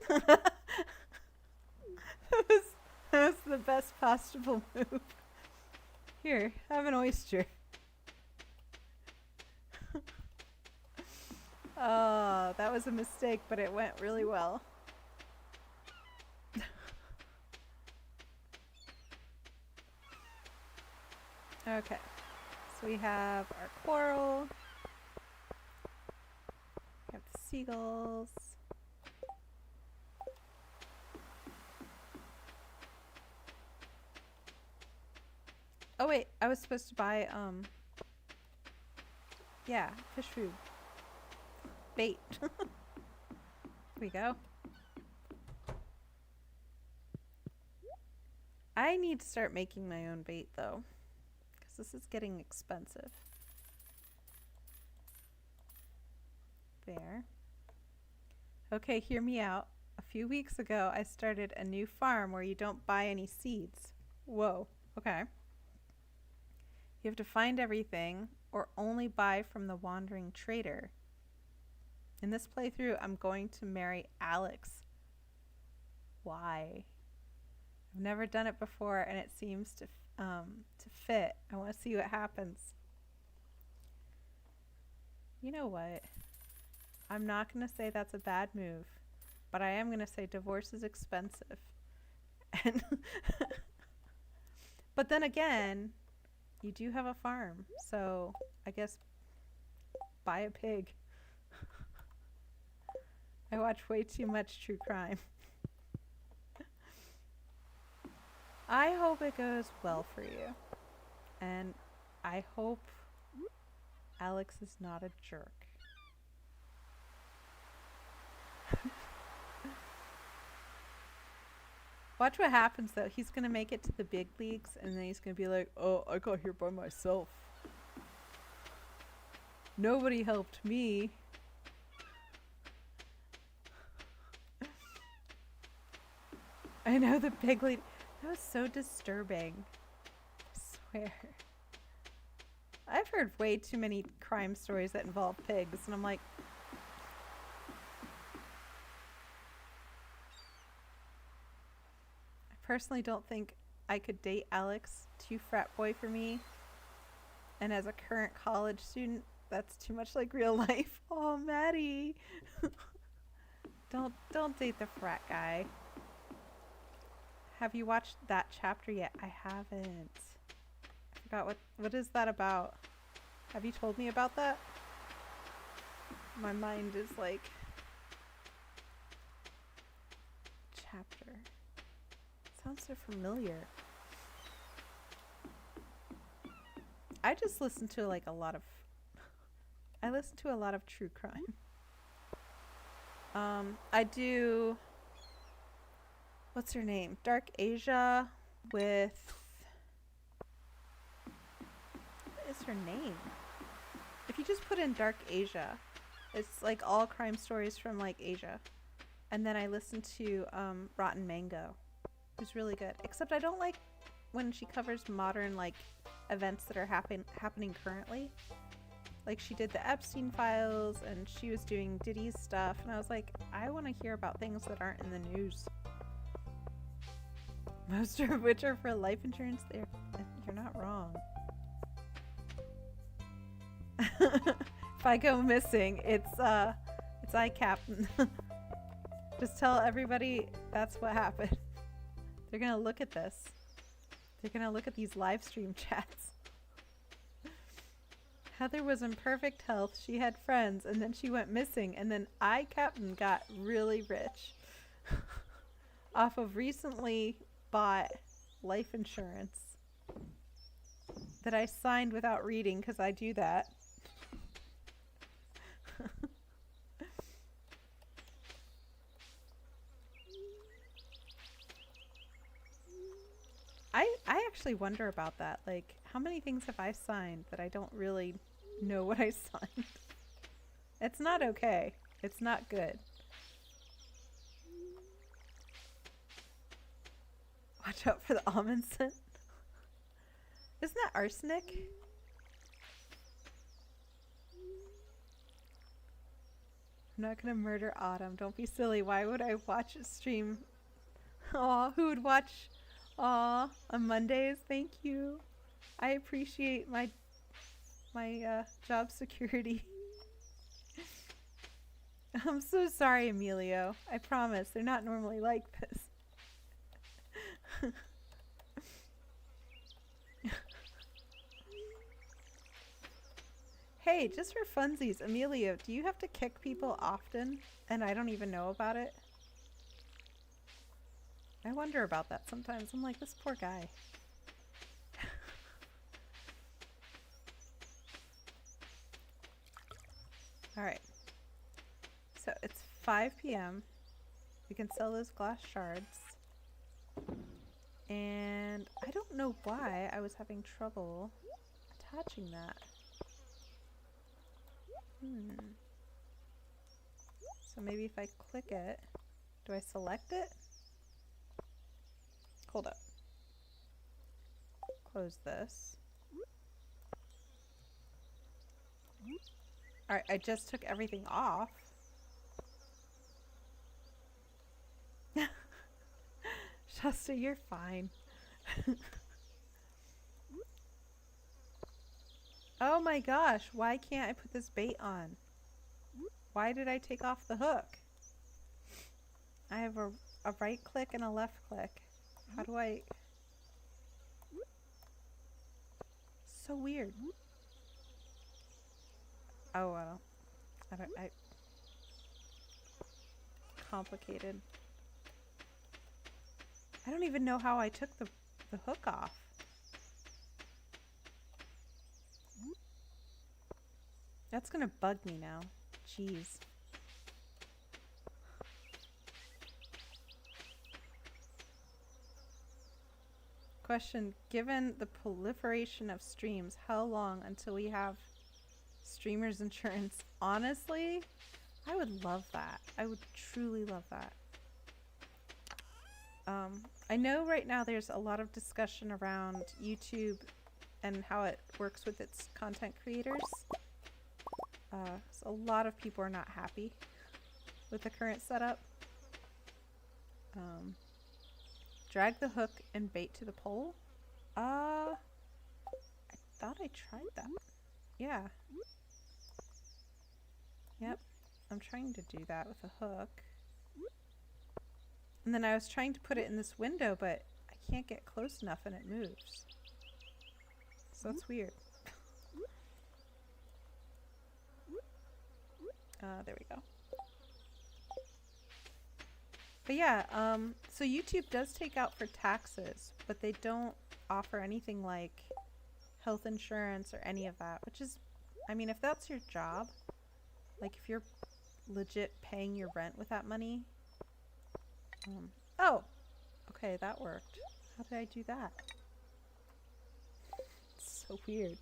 that was the best possible move. Here, have an oyster. Oh, that was a mistake, but it went really well. Okay, so we have our coral. We have the seagulls. Oh wait, I was supposed to buy, yeah, fish food. Bait. Here we go. I need to start making my own bait though, because this is getting expensive. There. Okay, hear me out. A few weeks ago, I started a new farm where you don't buy any seeds. Whoa, okay. You have to find everything or only buy from the wandering trader. In this playthrough, I'm going to marry Alex. Why? I've never done it before and it seems to fit. I want to see what happens. You know what? I'm not going to say that's a bad move, but I am going to say divorce is expensive. And but then again, you do have a farm, so I guess buy a pig. I watch way too much true crime. I hope it goes well for you. And I hope Alex is not a jerk. Watch what happens though. He's gonna make it to the big leagues and then he's gonna be like, oh, I got here by myself. Nobody helped me. I know the big league. That was so disturbing. I swear. I've heard way too many crime stories that involve pigs and I'm like, personally don't think I could date Alex. Too frat boy for me. And as a current college student, that's too much like real life. Oh, Maddie. Don't date the frat guy. Have you watched that chapter yet? I haven't. I forgot what is that about? Have you told me about that? My mind is like chapter. Sounds so familiar. I just listen to like a lot of I listen to a lot of true crime. I do, what's her name? Dark Asia with, what is her name? If you just put in Dark Asia, it's like all crime stories from like Asia. And then I listen to Rotten Mango, who's really good. Except I don't like when she covers modern like events that are happening currently. Like she did the Epstein files and she was doing Diddy's stuff. And I was like, I want to hear about things that aren't in the news. Most of which are for life insurance. You're not wrong. If I go missing, it's iCaptain. Just tell everybody that's what happened. They're gonna look at this. They're gonna look at these live stream chats. Heather was in perfect health. She had friends, and then she went missing, and then iCaptain got really rich off of recently bought life insurance that I signed without reading because I do that. I actually wonder about that. Like, how many things have I signed that I don't really know what I signed? It's not okay. It's not good. Watch out for the almond scent. Isn't that arsenic? I'm not gonna murder Autumn. Don't be silly. Why would I watch a stream? Aw, who would watch? Aw, on Mondays? Thank you. I appreciate my job security. I'm so sorry, Emilio. I promise. They're not normally like this. Hey, just for funsies, Emilio, do you have to kick people often and I don't even know about it? I wonder about that sometimes. I'm like, this poor guy. Alright. So it's 5 p.m. We can sell those glass shards. And I don't know why I was having trouble attaching that. So maybe if I click it, do I select it? Hold up. Close this. Alright, I just took everything off. Shasta, you're fine. Oh my gosh, why can't I put this bait on? Why did I take off the hook? I have a right click and a left click. How do I... So weird. Oh, well. I complicated. I don't even know how I took the hook off. That's gonna bug me now. Jeez. Question, given the proliferation of streams, how long until we have streamers insurance? Honestly, I would love that. I would truly love that. I know right now there's a lot of discussion around YouTube and how it works with its content creators. So a lot of people are not happy with the current setup. Drag the hook and bait to the pole. I thought I tried that. Yeah. Yep. I'm trying to do that with a hook. And then I was trying to put it in this window, but I can't get close enough and it moves. So it's weird. There we go. But yeah, so YouTube does take out for taxes, but they don't offer anything like health insurance or any of that, which is, I mean, if that's your job, like if you're legit paying your rent with that money. Oh, okay, that worked. How did I do that? It's so weird.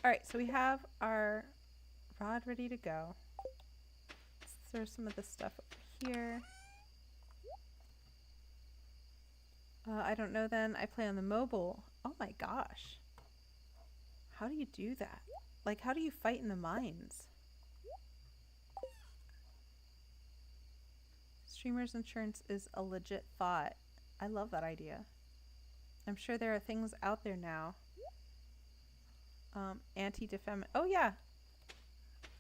Alright, so we have our rod ready to go. Let's throw some of this stuff over here. I don't know then. I play on the mobile. Oh my gosh. How do you do that? Like, how do you fight in the mines? Streamer's insurance is a legit thought. I love that idea. I'm sure there are things out there now. Anti-defamation. Oh yeah.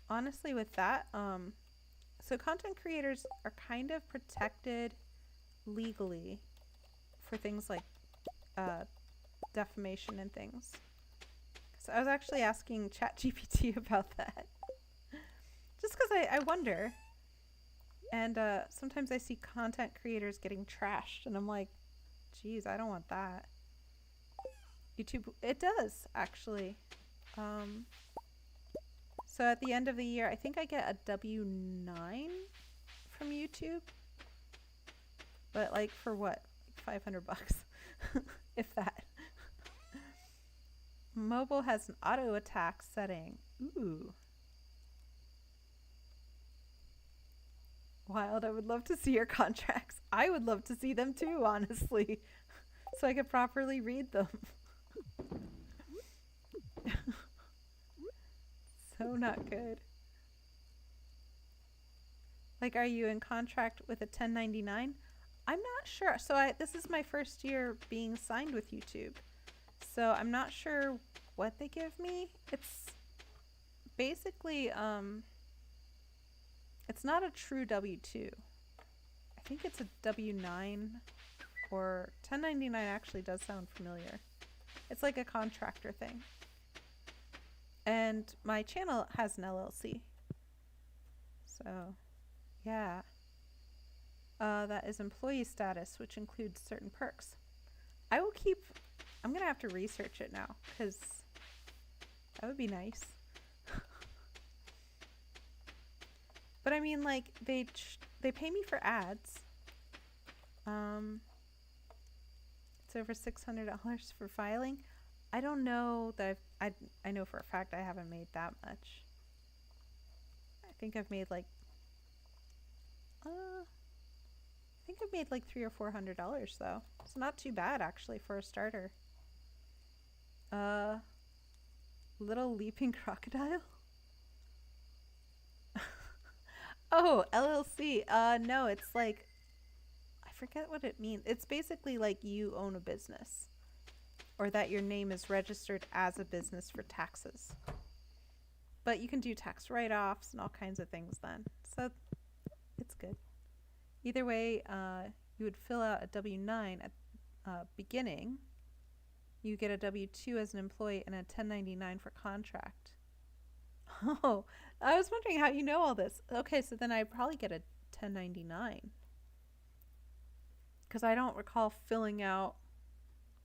Honestly, with that, so content creators are kind of protected legally for things like defamation and things. So I was actually asking ChatGPT about that. Just because I wonder. And sometimes I see content creators getting trashed and I'm like, geez, I don't want that. YouTube, it does actually. So at the end of the year, I think I get a W-9 from YouTube. But like for what? Like $500, if that. Mobile has an auto attack setting. Ooh. Wild, I would love to see your contracts. I would love to see them too, honestly. So I could properly read them. So not good. Like, are you in contract with a 1099? I'm not sure. So this is my first year being signed with YouTube. So I'm not sure what they give me. It's basically, it's not a true W-2. I think it's a W-9 or 1099 actually does sound familiar. It's like a contractor thing. And my channel has an LLC. So, yeah. That is employee status, which includes certain perks. I'm going to have to research it now, because that would be nice. But I mean, like, they pay me for ads. It's over $600 for filing. I don't know that I know for a fact I haven't made that much. I think I've made like $300 or $400 though. It's not too bad actually for a starter. Little leaping crocodile. Oh, LLC. No, it's like, I forget what it means. It's basically like you own a business. Or that your name is registered as a business for taxes. But you can do tax write-offs and all kinds of things then. So it's good. Either way, you would fill out a W-9 at beginning. You get a W-2 as an employee and a 1099 for contract. Oh, I was wondering how you know all this. Okay, so then I'd probably get a 1099. Because I don't recall filling out...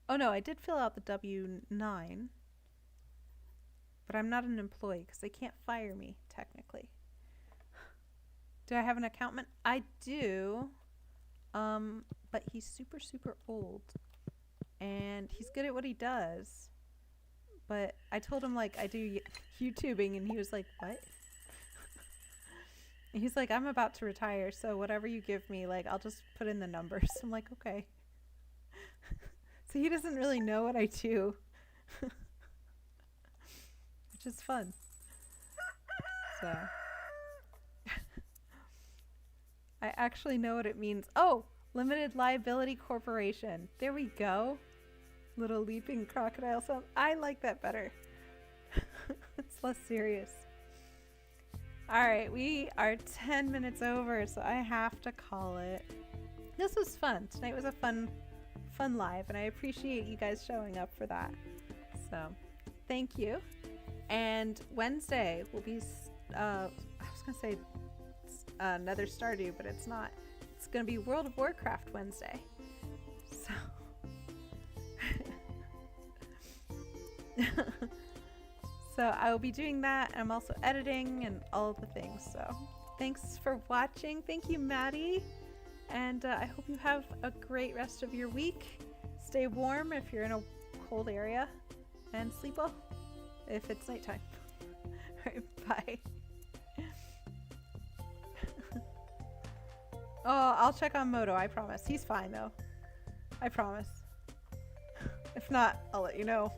Oh no, I did fill out the W-9. But I'm not an employee because they can't fire me, technically. Do I have an accountant? I do. But he's super, super old. And he's good at what he does. But I told him, like, I do YouTubing, and he was like, what? And he's like, I'm about to retire, so whatever you give me, like, I'll just put in the numbers. I'm like, okay. So he doesn't really know what I do. Which is fun. So. I actually know what it means. Oh! Limited Liability Corporation. There we go. Little leaping crocodile sound. I like that better. It's less serious. Alright, we are 10 minutes over, so I have to call it. This was fun. Tonight was a fun live, and I appreciate you guys showing up for that. So, thank you. And Wednesday will be, I was going to say another Stardew, but it's not. It's going to be World of Warcraft Wednesday. So. So I will be doing that, and I'm also editing and all of the things. So thanks for watching. Thank you, Maddie. And I hope you have a great rest of your week. Stay warm if you're in a cold area, and sleep well if it's nighttime. All right, bye. Oh, I'll check on Moto, I promise. He's fine though. I promise. If not, I'll let you know.